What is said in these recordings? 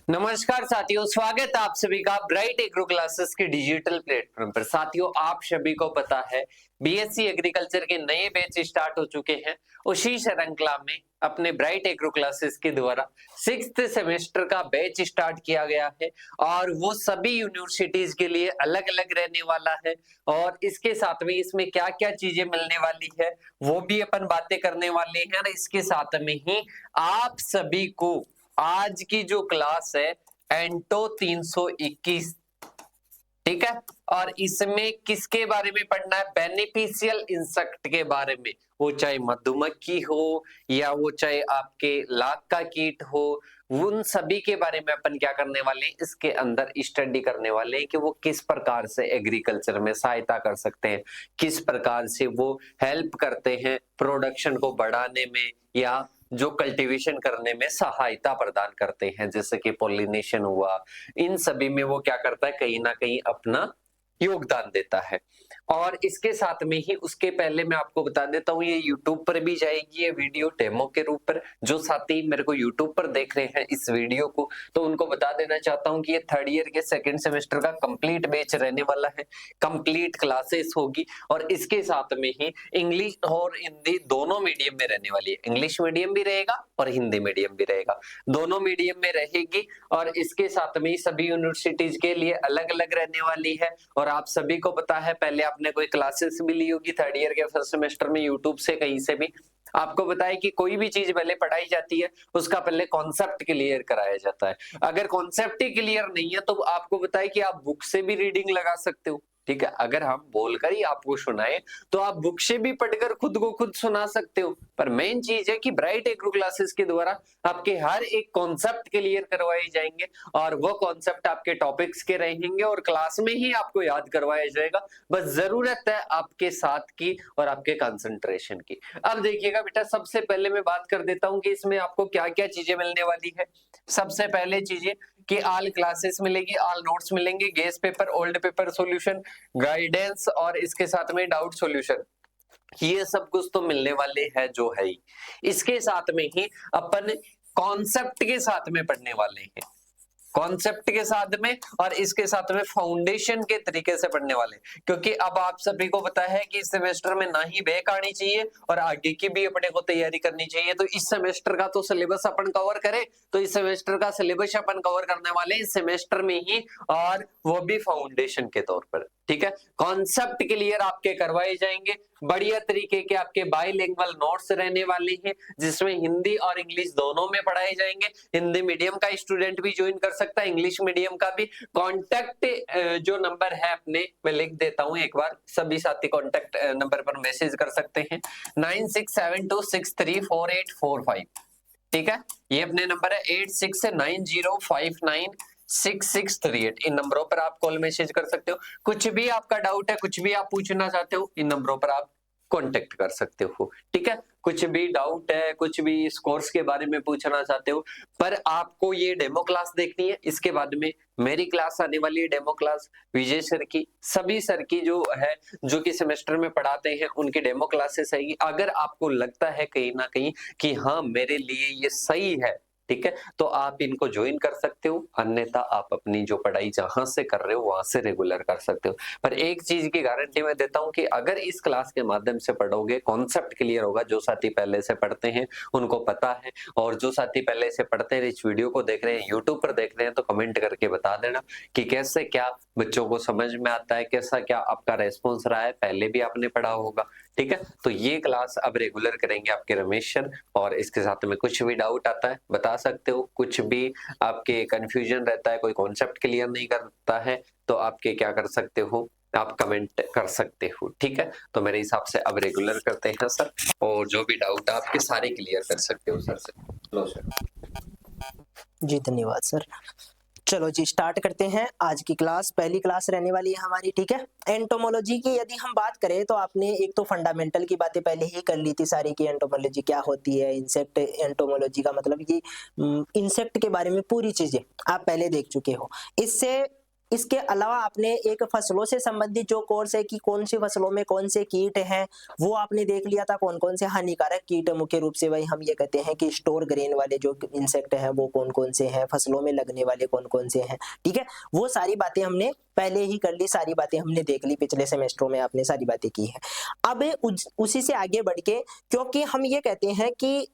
नमस्कार साथियों, स्वागत है आप सभी का ब्राइट एग्रो क्लासेस के डिजिटल प्लेटफॉर्म पर। साथियों, आप सभी को पता है बीएससी एग्रीकल्चर के नए बैच स्टार्ट हो चुके हैं। उसी श्रृंखला में अपने ब्राइट एग्रो क्लासेस के द्वारा 6th सेमेस्टर का बैच स्टार्ट किया गया है और वो सभी यूनिवर्सिटीज के लिए अलग अलग रहने वाला है। और इसके साथ में इसमें क्या क्या चीजें मिलने वाली है वो भी अपन बातें करने वाले हैं। और इसके साथ में ही आप सभी को आज की जो क्लास है एंटो 321, ठीक है, और इसमें किसके बारे में पढ़ना है? बेनिफिशियल इंसेक्ट के बारे में। वो चाहे मधुमक्खी हो या वो चाहे आपके लाख का कीट हो, उन सभी के बारे में अपन क्या करने वाले हैं, इसके अंदर स्टडी करने वाले हैं कि वो किस प्रकार से एग्रीकल्चर में सहायता कर सकते हैं, किस प्रकार से वो हेल्प करते हैं प्रोडक्शन को बढ़ाने में या जो कल्टीवेशन करने में सहायता प्रदान करते हैं, जैसे कि पॉलिनेशन हुआ। इन सभी में वो क्या करता है, कहीं ना कहीं अपना योगदान देता है। और इसके साथ में ही उसके पहले मैं आपको बता देता हूँ, ये YouTube पर भी जाएगी ये वीडियो डेमो के रूप पर। जो साथी मेरे को YouTube पर देख रहे हैं इस वीडियो को, तो उनको बता देना चाहता हूँ कि ये 3rd ईयर के 2nd सेमेस्टर का कंप्लीट बैच रहने वाला है, कंप्लीट क्लासेस होगी। और इसके साथ में ही इंग्लिश और हिंदी दोनों मीडियम में रहने वाली है। इंग्लिश मीडियम भी रहेगा और हिंदी मीडियम भी रहेगा, दोनों मीडियम में रहेगी। और इसके साथ में ही सभी यूनिवर्सिटीज के लिए अलग अलग रहने वाली है। और आप सभी को पता है, पहले आपने कोई क्लासेस भी ली होगी 3rd ईयर के 1st सेमेस्टर में यूट्यूब से, कहीं से भी। आपको बताया कि कोई भी चीज पहले पढ़ाई जाती है उसका पहले कॉन्सेप्ट क्लियर कराया जाता है। अगर कॉन्सेप्ट ही क्लियर नहीं है तो आपको बताया कि आप बुक से भी रीडिंग लगा सकते हो, ठीक है। अगर हम बोलकर ही आपको सुनाए तो आप बुक से भी पढ़कर खुद को खुद सुना सकते हो। पर मेन चीज है कि ब्राइट एग्रो क्लासेस के द्वारा आपके हर एक कॉन्सेप्ट क्लियर करवाए जाएंगे और वो कॉन्सेप्ट आपके टॉपिक्स के रहेंगे और क्लास में ही आपको याद करवाया जाएगा। बस जरूरत है आपके साथ की और आपके कंसंट्रेशन की। अब देखिएगा बेटा, सबसे पहले मैं बात कर देता हूं कि इसमें आपको क्या क्या चीजें मिलने वाली है। सबसे पहले चीजें कि ऑल क्लासेस मिलेगी, ऑल नोट्स मिलेंगे, guess paper, old paper solution, guidance और इसके साथ में डाउट सॉल्यूशन। ये सब कुछ तो मिलने वाले हैं जो है ही। इसके साथ में ही अपन कॉन्सेप्ट के साथ में पढ़ने वाले हैं, कॉन्सेप्ट के साथ में और इसके साथ में फाउंडेशन के तरीके से पढ़ने वाले। क्योंकि अब आप सभी को पता है कि इस सेमेस्टर में ना ही बैक आनी चाहिए और आगे की भी अपने को तैयारी करनी चाहिए। तो इस सेमेस्टर का तो सिलेबस अपन कवर करें, तो इस सेमेस्टर का सिलेबस अपन कवर करने वाले इस सेमेस्टर में ही, और वो भी फाउंडेशन के तौर पर, ठीक है। कॉन्सेप्ट क्लियर आपके करवाए जाएंगे, बढ़िया तरीके के आपके बाइलिंगुअल नोट्स रहने वाले हैं जिसमें हिंदी और इंग्लिश दोनों में पढ़ाए जाएंगे। हिंदी मीडियम का स्टूडेंट भी ज्वाइन कर सकता है, इंग्लिश मीडियम का भी। कॉन्टेक्ट जो नंबर है अपने, मैं लिख देता हूं एक बार, सभी साथी कॉन्टेक्ट नंबर पर मैसेज कर सकते हैं 9672634845, ठीक है। ये अपने नंबर है 8690596638। इन नंबरों पर आप कॉल मैसेज कर सकते हो। कुछ भी आपका डाउट है, कुछ भी आप पूछना चाहते हो, इन नंबरों पर आप कांटेक्ट कर सकते हो, ठीक है। कुछ भी डाउट है, कुछ भी इस कोर्स के बारे में पूछना चाहते हो, पर आपको ये डेमो क्लास देखनी है। इसके बाद में मेरी क्लास आने वाली है, डेमो क्लास विजय सर की, सभी सर की जो है, जो कि सेमेस्टर में पढ़ाते हैं, उनकी डेमो क्लासेस आएगी। अगर आपको लगता है कहीं ना कहीं कि हाँ मेरे लिए ये सही है, ठीक है, तो आप इनको ज्वाइन कर सकते हो। अन्यथा आप अपनी जो पढ़ाई जहां से कर रहे हो वहां से रेगुलर कर सकते हो। पर एक चीज की गारंटी मैं देता हूं कि अगर इस क्लास के माध्यम से पढ़ोगे, कॉन्सेप्ट क्लियर होगा। जो साथी पहले से पढ़ते हैं उनको पता है, और जो साथी पहले से पढ़ते हैं इस वीडियो को देख रहे हैं, यूट्यूब पर देख रहे हैं, तो कमेंट करके बता देना कि कैसे क्या बच्चों को समझ में आता है, कैसा क्या आपका रेस्पॉन्स रहा है। पहले भी आपने पढ़ा होगा, ठीक है। तो ये क्लास अब रेगुलर करेंगे आपके रमेश सर। और इसके साथ में कुछ भी डाउट आता है बता सकते हो, कुछ भी आपके कंफ्यूजन रहता है, कोई कॉन्सेप्ट क्लियर नहीं करता है, तो आपके क्या कर सकते हो, आप कमेंट कर सकते हो, ठीक है। तो मेरे हिसाब से अब रेगुलर करते हैं सर, और जो भी डाउट है आपके सारे क्लियर कर सकते हो सर से। लो सर। जी धन्यवाद सर। चलो जी स्टार्ट करते हैं आज की क्लास। पहली क्लास रहने वाली है हमारी, ठीक है। एंटोमोलॉजी की यदि हम बात करें तो आपने एक तो फंडामेंटल की बातें पहले ही कर ली थी सारी, की एंटोमोलॉजी क्या होती है, इंसेक्ट एंटोमोलॉजी का मतलब कि इंसेक्ट के बारे में पूरी चीजें आप पहले देख चुके हो। इससे इसके अलावा आपने एक फसलों से संबंधित जो कोर्स है कि कौन सी फसलों में कौन से कीट हैं वो आपने देख लिया था, कौन कौन से हानिकारक कीट मुख्य रूप से भाई हम ये कहते हैं कि स्टोर ग्रेन वाले जो इंसेक्ट हैं वो कौन कौन से हैं, फसलों में लगने वाले कौन कौन से हैं, ठीक है। वो सारी बातें हमने पहले ही कर ली, सारी बातें हमने देख ली, पिछले सेमेस्टरों में आपने सारी बातें की है। अब उसी से आगे बढ़ के, क्योंकि हम ये कहते हैं कि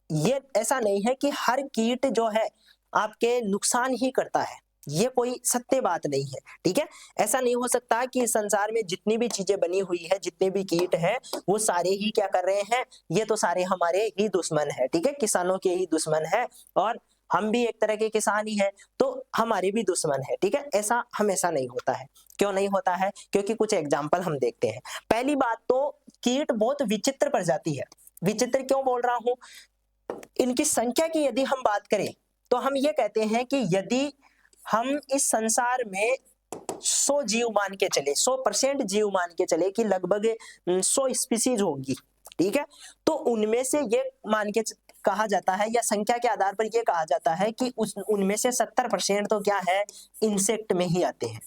ये ऐसा नहीं है कि हर कीट जो है आपके नुकसान ही करता है, ये कोई सत्य बात नहीं है, ठीक है। ऐसा नहीं हो सकता कि इस संसार में जितनी भी चीजें बनी हुई है, जितने भी कीट हैं, वो सारे ही क्या कर रहे हैं, ये तो सारे हमारे ही दुश्मन है, ठीक है, किसानों के ही दुश्मन है, और हम भी एक तरह के किसान ही हैं, तो हमारे भी दुश्मन है, ठीक है। ऐसा हमेशा नहीं होता है। क्यों नहीं होता है? क्योंकि कुछ एग्जाम्पल हम देखते हैं। पहली बात तो कीट बहुत विचित्र प्रजाति है। विचित्र क्यों बोल रहा हूं? इनकी संख्या की यदि हम बात करें तो हम ये कहते हैं कि यदि हम इस संसार में 100 जीव मान के चले, 100% जीव मान के चले कि लगभग 100 स्पीसीज होगी, ठीक है, तो उनमें से ये मान के कहा जाता है, या संख्या के आधार पर ये कहा जाता है कि उनमें से 70% तो क्या है, इंसेक्ट में ही आते हैं।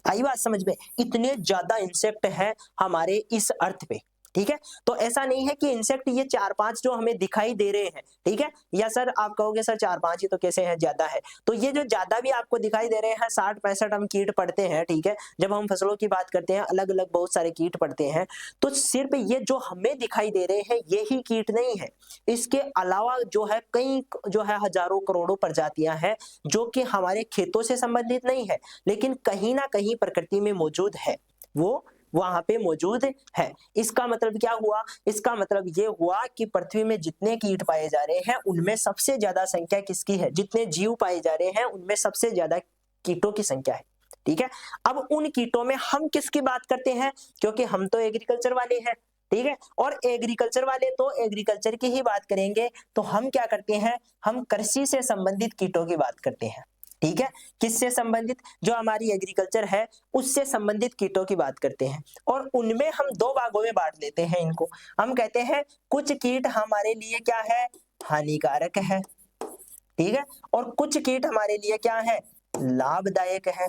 आई बात समझ में? इतने ज्यादा इंसेक्ट है हमारे इस अर्थ पे, ठीक है। तो ऐसा नहीं है कि इंसेक्ट ये 4-5 जो हमें दिखाई दे रहे हैं, ठीक है, या सर आप कहोगे सर 4-5 ही तो कैसे है, ज्यादा है, तो ये जो ज्यादा भी आपको दिखाई दे रहे हैं, 60-65 हम कीट पढ़ते हैं, ठीक है, जब हम फसलों की बात करते हैं अलग अलग बहुत सारे कीट पढ़ते हैं, तो सिर्फ ये जो हमें दिखाई दे रहे हैं यही कीट नहीं है, इसके अलावा जो है कई जो है हजारों करोड़ों प्रजातियां हैं जो कि हमारे खेतों से संबंधित नहीं है, लेकिन कहीं ना कहीं प्रकृति में मौजूद है, वो वहां पे मौजूद है। इसका मतलब क्या हुआ? इसका मतलब ये हुआ कि पृथ्वी में जितने कीट पाए जा रहे हैं उनमें सबसे ज्यादा संख्या किसकी है, जितने जीव पाए जा रहे हैं उनमें सबसे ज्यादा कीटों की संख्या है, ठीक है। अब उन कीटों में हम किसकी बात करते हैं? क्योंकि हम तो एग्रीकल्चर वाले हैं, ठीक है, और एग्रीकल्चर वाले तो एग्रीकल्चर की ही बात करेंगे, तो हम क्या करते हैं, हम कृषि से संबंधित कीटों की बात करते हैं, ठीक है। किससे संबंधित? जो हमारी एग्रीकल्चर है उससे संबंधित कीटों की बात करते हैं, और उनमें हम 2 भागों में बांट लेते हैं इनको। हम कहते हैं कुछ कीट हमारे लिए क्या है, हानिकारक है, ठीक है, और कुछ कीट हमारे लिए क्या है, लाभदायक है,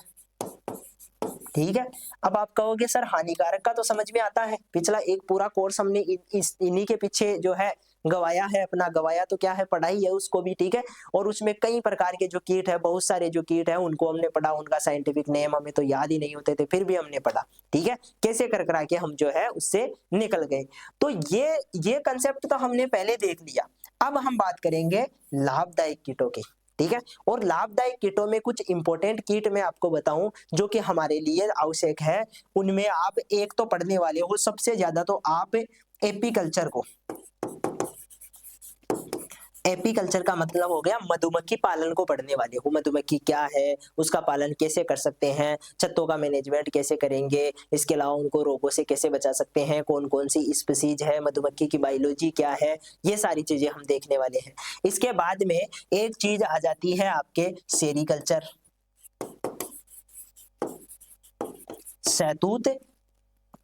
ठीक है। अब आप कहोगे सर हानिकारक का तो समझ में आता है, पिछला एक पूरा कोर्स हमने इन्हीं के पीछे जो है गवाया है, अपना गवाया तो क्या है, पढ़ाई है उसको भी, ठीक है, और उसमें कई प्रकार के जो कीट है, बहुत सारे जो कीट है उनको हमने पढ़ा, उनका साइंटिफिक नेम हमें तो याद ही नहीं होते थे, फिर भी हमने पढ़ा, ठीक है, कैसे कर करा के हम जो है उससे निकल गए। तो ये कंसेप्ट तो हमने पहले देख लिया। अब हम बात करेंगे लाभदायक कीटों की, ठीक है, और लाभदायक कीटों में कुछ इंपॉर्टेंट कीट मैं आपको बताऊं जो कि हमारे लिए आवश्यक है। उनमें आप एक तो पढ़ने वाले हो सबसे ज्यादा, तो आप एपीकल्चर को, एपीकल्चर का मतलब हो गया मधुमक्खी पालन को पढ़ने वाले हो। मधुमक्खी क्या है, उसका पालन कैसे कर सकते हैं, छत्तों का मैनेजमेंट कैसे करेंगे, इसके अलावा उनको रोगों से कैसे बचा सकते हैं, कौन कौन सी स्पीसीज है, मधुमक्खी की बायोलॉजी क्या है, ये सारी चीजें हम देखने वाले हैं। इसके बाद में एक चीज आ जाती है आपके सेरीकल्चर, शहतूत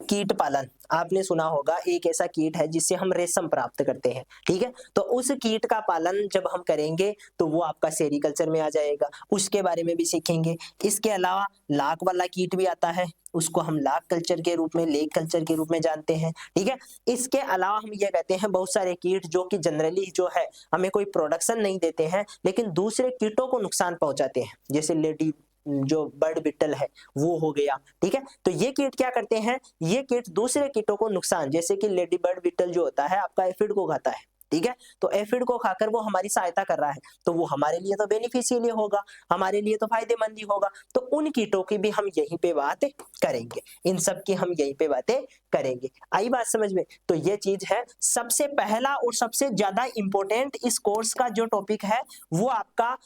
कीट पालन। आपने सुना होगा एक ऐसा कीट है जिससे हम रेशम प्राप्त करते हैं, ठीक है, तो उस कीट का पालन जब हम करेंगे तो वो आपका सेरीकल्चर में आ जाएगा, उसके बारे में भी सीखेंगे। इसके अलावा लाख वाला कीट भी आता है, उसको हम लाख कल्चर के रूप में, लेक कल्चर के रूप में जानते हैं, ठीक है। इसके अलावा हम ये कहते हैं बहुत सारे कीट जो कि जनरली जो है हमें कोई प्रोडक्शन नहीं देते हैं लेकिन दूसरे कीटों को नुकसान पहुंचाते हैं, जैसे लेडी जो बर्ड बिटल है वो हो गया, ठीक है। तो ये कीट क्या करते हैं, ये कीट दूसरे कीटों को नुकसान, जैसे कि लेडी बर्ड बिटल जो होता है आपका एफिड को खाता है, ठीक है, तो एफिड को खाकर वो हमारी सहायता कर रहा है, तो वो हमारे लिए तो बेनिफिशियल होगा, हमारे लिए तो फायदेमंद ही होगा। तो उन कीटों की भी हम यहीं पे बात करेंगे, इन सब की हम यहीं पे बातें करेंगे। आई बात समझ में? तो ये चीज है, सबसे पहला और सबसे ज्यादा इंपॉर्टेंट इस कोर्स का जो टॉपिक है वो आपका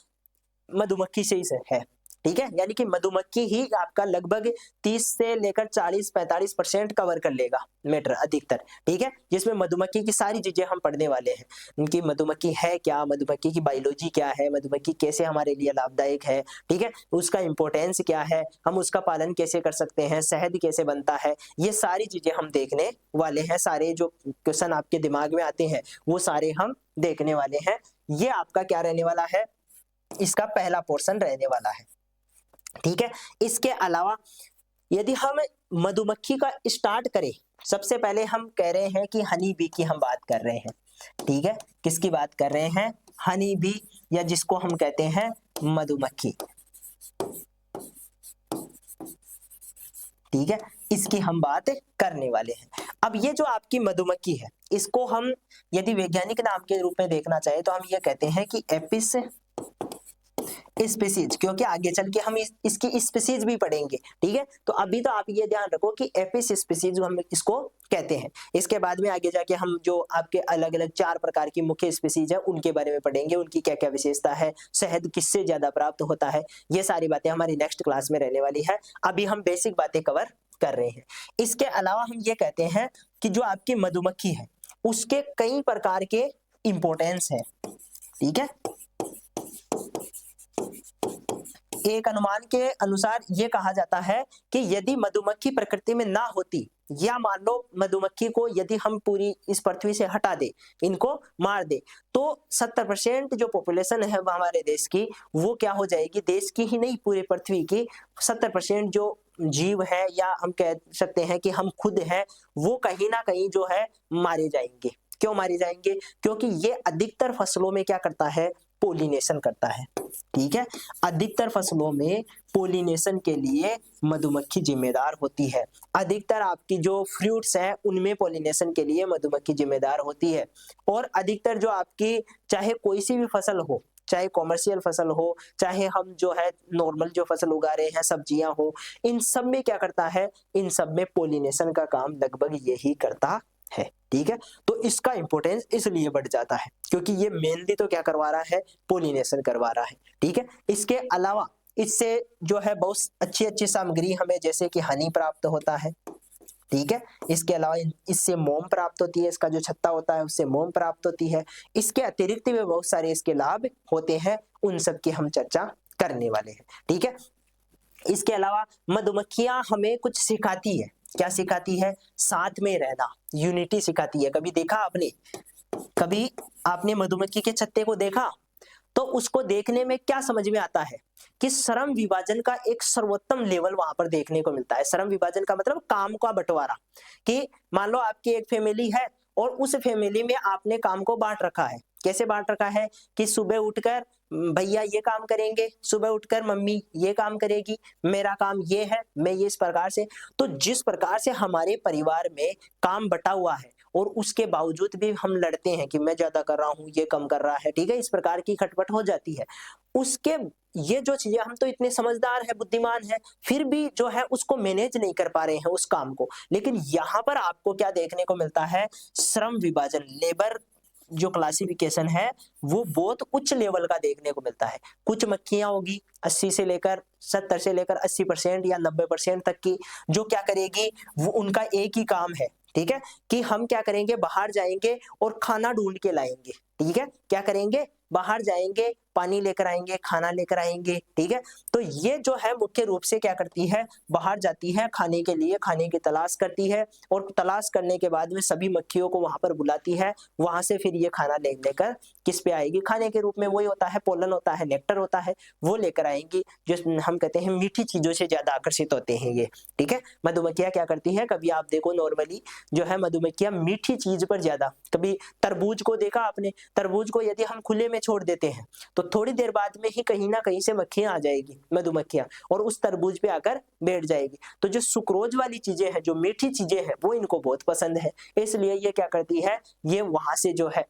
मधुमक्खी से ही है, ठीक है, यानी कि मधुमक्खी ही आपका लगभग 30 से लेकर 40-45% कवर कर लेगा मैटर अधिकतर, ठीक है, जिसमें मधुमक्खी की सारी चीजें हम पढ़ने वाले हैं, उनकी मधुमक्खी है क्या, मधुमक्खी की बायोलॉजी क्या है, मधुमक्खी कैसे हमारे लिए लाभदायक है, ठीक है, उसका इंपॉर्टेंस क्या है, हम उसका पालन कैसे कर सकते हैं, शहद कैसे बनता है, ये सारी चीजें हम देखने वाले हैं। सारे जो क्वेश्चन आपके दिमाग में आते हैं वो सारे हम देखने वाले हैं। ये आपका क्या रहने वाला है, इसका पहला पोर्शन रहने वाला है। ठीक है। इसके अलावा यदि हम मधुमक्खी का स्टार्ट करें, सबसे पहले हम कह रहे हैं कि हनी बी की हम बात कर रहे हैं। ठीक है, किसकी बात कर रहे हैं? हनी बी, या जिसको हम कहते हैं मधुमक्खी। ठीक है, इसकी हम बात करने वाले हैं। अब ये जो आपकी मधुमक्खी है, इसको हम यदि वैज्ञानिक नाम के रूप में देखना चाहे तो हम ये कहते हैं कि एपिस स्पीसीज, क्योंकि आगे चल के हम इसकी स्पीसीज भी पढ़ेंगे। ठीक है, तो अभी तो आप ये ध्यान रखो कि एपिस स्पीसीज हम इसको कहते हैं। इसके बाद में आगे जाके हम जो आपके अलग अलग 4 प्रकार की मुख्य स्पीसीज है उनके बारे में पढ़ेंगे, उनकी क्या क्या विशेषता है, शहद किससे ज्यादा प्राप्त होता है, ये सारी बातें हमारी नेक्स्ट क्लास में रहने वाली है। अभी हम बेसिक बातें कवर कर रहे हैं। इसके अलावा हम ये कहते हैं कि जो आपकी मधुमक्खी है उसके कई प्रकार के इंपॉर्टेंस है। ठीक है, एक अनुमान के अनुसार यह कहा जाता है कि यदि मधुमक्खी प्रकृति में ना होती, या मान लो मधुमक्खी को यदि हम पूरी इस पृथ्वी से हटा दे, इनको मार दे, तो 70% जो पॉपुलेशन है हमारे देश की, वो क्या हो जाएगी? देश की ही नहीं, पूरे पृथ्वी की 70% जो जीव है, या हम कह सकते हैं कि हम खुद हैं, वो कहीं ना कहीं जो है मारे जाएंगे। क्यों मारे जाएंगे? क्योंकि ये अधिकतर फसलों में क्या करता है? पोलिनेशन करता है। ठीक है, अधिकतर फसलों में पोलिनेशन के लिए मधुमक्खी जिम्मेदार होती है। अधिकतर आपकी जो फ्रूट्स हैं उनमें पोलिनेशन के लिए मधुमक्खी जिम्मेदार होती है। और अधिकतर जो आपकी चाहे कोई सी भी फसल हो, चाहे कॉमर्शियल फसल हो, चाहे हम जो है नॉर्मल जो फसल उगा रहे हैं, सब्जियां हो, इन सब में क्या करता है? इन सब में पोलिनेशन का काम लगभग यही करता है। ठीक है, तो इसका इंपॉर्टेंस इसलिए बढ़ जाता है क्योंकि ये मेनली तो क्या करवा रहा है? पोलिनेशन करवा रहा है। ठीक है, इसके अलावा इससे जो है बहुत अच्छी अच्छी सामग्री हमें जैसे कि हनी प्राप्त होता है। ठीक है, इसके अलावा इससे मोम प्राप्त होती है, इसका जो छत्ता होता है उससे मोम प्राप्त होती है। इसके अतिरिक्त भी बहुत सारे इसके लाभ होते हैं, उन सब की हम चर्चा करने वाले हैं। ठीक है, इसके अलावा मधुमक्खियां हमें कुछ सिखाती है। क्या सिखाती है? साथ में रहना, यूनिटी सिखाती है। कभी देखा आपने, कभी आपने मधुमक्खी के छत्ते को देखा? तो उसको देखने में क्या समझ में आता है कि श्रम विभाजन का एक सर्वोत्तम लेवल वहां पर देखने को मिलता है। श्रम विभाजन का मतलब काम का बंटवारा, कि मान लो आपकी एक फैमिली है और उस फैमिली में आपने काम को बांट रखा है। कैसे बांट रखा है? कि सुबह उठकर भैया ये काम करेंगे, सुबह उठकर मम्मी ये काम करेगी, मेरा काम ये है, मैं ये इस प्रकार से। तो जिस प्रकार से हमारे परिवार में काम बटा हुआ है और उसके बावजूद भी हम लड़ते हैं कि मैं ज्यादा कर रहा हूँ, ये कम कर रहा है। ठीक है, इस प्रकार की खटपट हो जाती है। उसके ये जो चीजें, हम तो इतने समझदार है, बुद्धिमान है, फिर भी जो है उसको मैनेज नहीं कर पा रहे हैं उस काम को। लेकिन यहाँ पर आपको क्या देखने को मिलता है? श्रम विभाजन, लेबर जो क्लासिफिकेशन है वो बहुत उच्च लेवल का देखने को मिलता है। कुछ मक्खियां होगी 80 से लेकर 70 से लेकर 80% या 90% तक की, जो क्या करेगी? वो उनका एक ही काम है। ठीक है, कि हम क्या करेंगे? बाहर जाएंगे और खाना ढूंढ के लाएंगे। ठीक है, क्या करेंगे? बाहर जाएंगे, पानी लेकर आएंगे, खाना लेकर आएंगे। ठीक है, तो ये जो है मुख्य रूप से क्या करती है? बाहर जाती है खाने के लिए, खाने की तलाश करती है, और तलाश करने के बाद में सभी मक्खियों को वहां पर बुलाती है। वहां से फिर ये खाना लेकर किस पे आएगी? खाने के रूप में वही होता है, पोलन होता है, नेक्टर होता है, वो लेकर आएंगी, जो हम कहते हैं मीठी चीजों से ज्यादा आकर्षित होते हैं ये। ठीक है, मधुमक्खियां क्या करती है? कभी आप देखो नॉर्मली जो है मधुमक्खियां मीठी चीज पर ज्यादा, कभी तरबूज को देखा आपने? तरबूज को यदि हम खुले में छोड़ देते हैं तो थोड़ी देर बाद में ही कहीं ना कहीं से मक्खियां आ जाएगी, मधुमक्खियां, और उस तरबूज पे आकर बैठ जाएगी। तो जो सुक्रोज वाली चीजें हैं, जो मीठी चीजें हैं, वो इनको बहुत पसंद है, इसलिए ये क्या करती है? ये वहां से जो है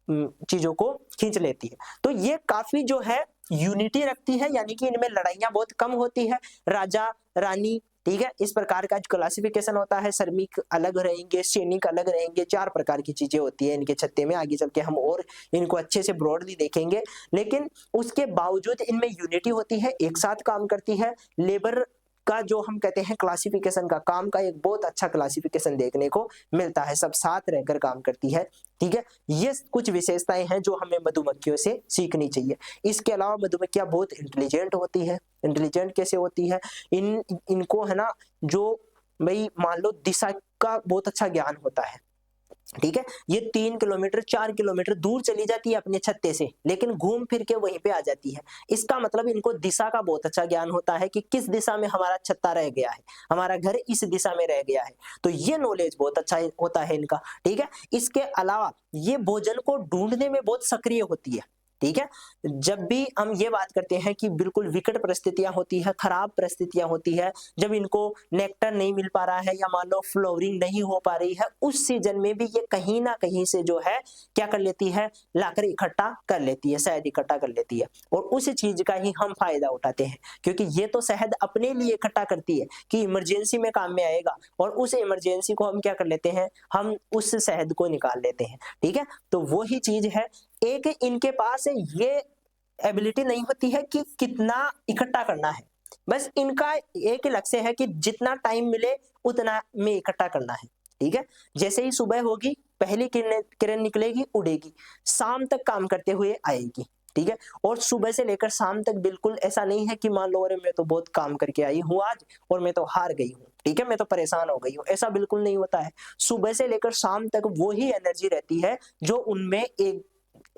चीजों को खींच लेती है। तो ये काफी जो है यूनिटी रखती है, यानी कि इनमें लड़ाइयां बहुत कम होती है। राजा रानी, ठीक है, इस प्रकार का जो क्लासिफिकेशन होता है, श्रमिक अलग रहेंगे, सैनिक अलग रहेंगे, 4 प्रकार की चीजें होती है इनके छत्ते में। आगे चल के हम और इनको अच्छे से ब्रॉडली देखेंगे, लेकिन उसके बावजूद इनमें यूनिटी होती है, एक साथ काम करती है। लेबर का जो हम कहते हैं क्लासिफिकेशन का, काम का एक बहुत अच्छा क्लासिफिकेशन देखने को मिलता है, सब साथ रहकर काम करती है। ठीक है, ये कुछ विशेषताएं हैं जो हमें मधुमक्खियों से सीखनी चाहिए। इसके अलावा मधुमक्खियां बहुत इंटेलिजेंट होती है। इंटेलिजेंट कैसे होती है? इनको है ना, जो भाई मान लो दिशा का बहुत अच्छा ज्ञान होता है। ठीक है, ये 3 किलोमीटर 4 किलोमीटर दूर चली जाती है अपने छत्ते से, लेकिन घूम फिर के वहीं पे आ जाती है। इसका मतलब इनको दिशा का बहुत अच्छा ज्ञान होता है कि किस दिशा में हमारा छत्ता रह गया है, हमारा घर इस दिशा में रह गया है, तो ये नॉलेज बहुत अच्छा होता है इनका। ठीक है, इसके अलावा ये भोजन को ढूंढने में बहुत सक्रिय होती है। ठीक है, जब भी हम ये बात करते हैं कि बिल्कुल विकट परिस्थितियां होती है, खराब परिस्थितियां होती है, जब इनको नेक्टर नहीं मिल पा रहा है या मान लो फ्लोरिंग नहीं हो पा रही है, उस सीजन में भी ये कहीं ना कहीं से जो है क्या कर लेती है, लाकर इकट्ठा कर लेती है, शहद इकट्ठा कर लेती है, और उस चीज का ही हम फायदा उठाते हैं, क्योंकि ये तो शहद अपने लिए इकट्ठा करती है कि इमरजेंसी में काम में आएगा, और उस इमरजेंसी को हम क्या कर लेते हैं, हम उस शहद को निकाल लेते हैं। ठीक है, तो वो ही चीज है। एक इनके पास ये एबिलिटी नहीं होती है कि कितना इकट्ठा करना है, बस इनका एक ही लक्ष्य है कि जितना टाइम मिले उतना में इकट्ठा करना है। ठीक है, जैसे ही सुबह होगी पहली किरण निकलेगी, उड़ेगी, शाम तक काम करते हुए आएगी। ठीक है, और सुबह से लेकर शाम तक बिल्कुल ऐसा नहीं है कि मान लो अरे मैं तो बहुत काम करके आई हूँ आज और मैं तो हार गई हूँ, ठीक है, मैं तो परेशान हो गई हूँ, ऐसा बिल्कुल नहीं होता है। सुबह से लेकर शाम तक वो ही एनर्जी रहती है जो उनमें एक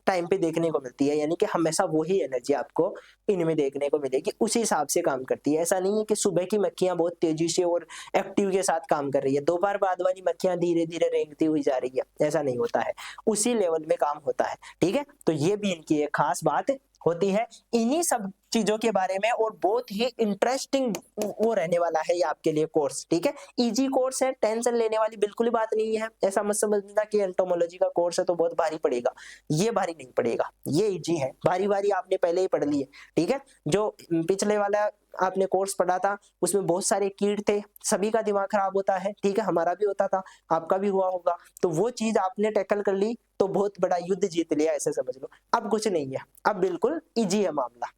टाइम पे देखने को मिलती है, यानी कि हमेशा वही एनर्जी आपको इनमें देखने को मिलेगी, उसी हिसाब से काम करती है। ऐसा नहीं है कि सुबह की मक्खियां बहुत तेजी से और एक्टिव के साथ काम कर रही है, दोपहर बाद वाली मक्खियां धीरे धीरे रेंगती हुई जा रही है, ऐसा नहीं होता है, उसी लेवल में काम होता है। ठीक है, तो ये भी इनकी एक खास बात होती है। इन्हीं सब चीजों के बारे में और बहुत ही इंटरेस्टिंग वो रहने वाला है ये आपके लिए कोर्स। ठीक है, इजी कोर्स है, टेंशन लेने वाली बिल्कुल ही बात नहीं है। ऐसा मत समझना कि एंटोमोलॉजी का कोर्स है तो बहुत भारी पड़ेगा, ये भारी नहीं पड़ेगा, ये इजी है। भारी भारी आपने पहले ही पढ़ ली है। ठीक है, जो पिछले वाला आपने कोर्स पढ़ा था उसमें बहुत सारे कीट थे, सभी का दिमाग खराब होता है। ठीक है, हमारा भी होता था, आपका भी हुआ होगा, तो वो चीज आपने टैकल कर ली तो बहुत बड़ा युद्ध जीत लिया, ऐसे समझ लो। अब कुछ नहीं है, अब बिल्कुल इजी है मामला।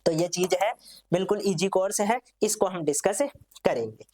तो ये चीज है, बिल्कुल इजी कोर्स है, इसको हम डिस्कस करेंगे।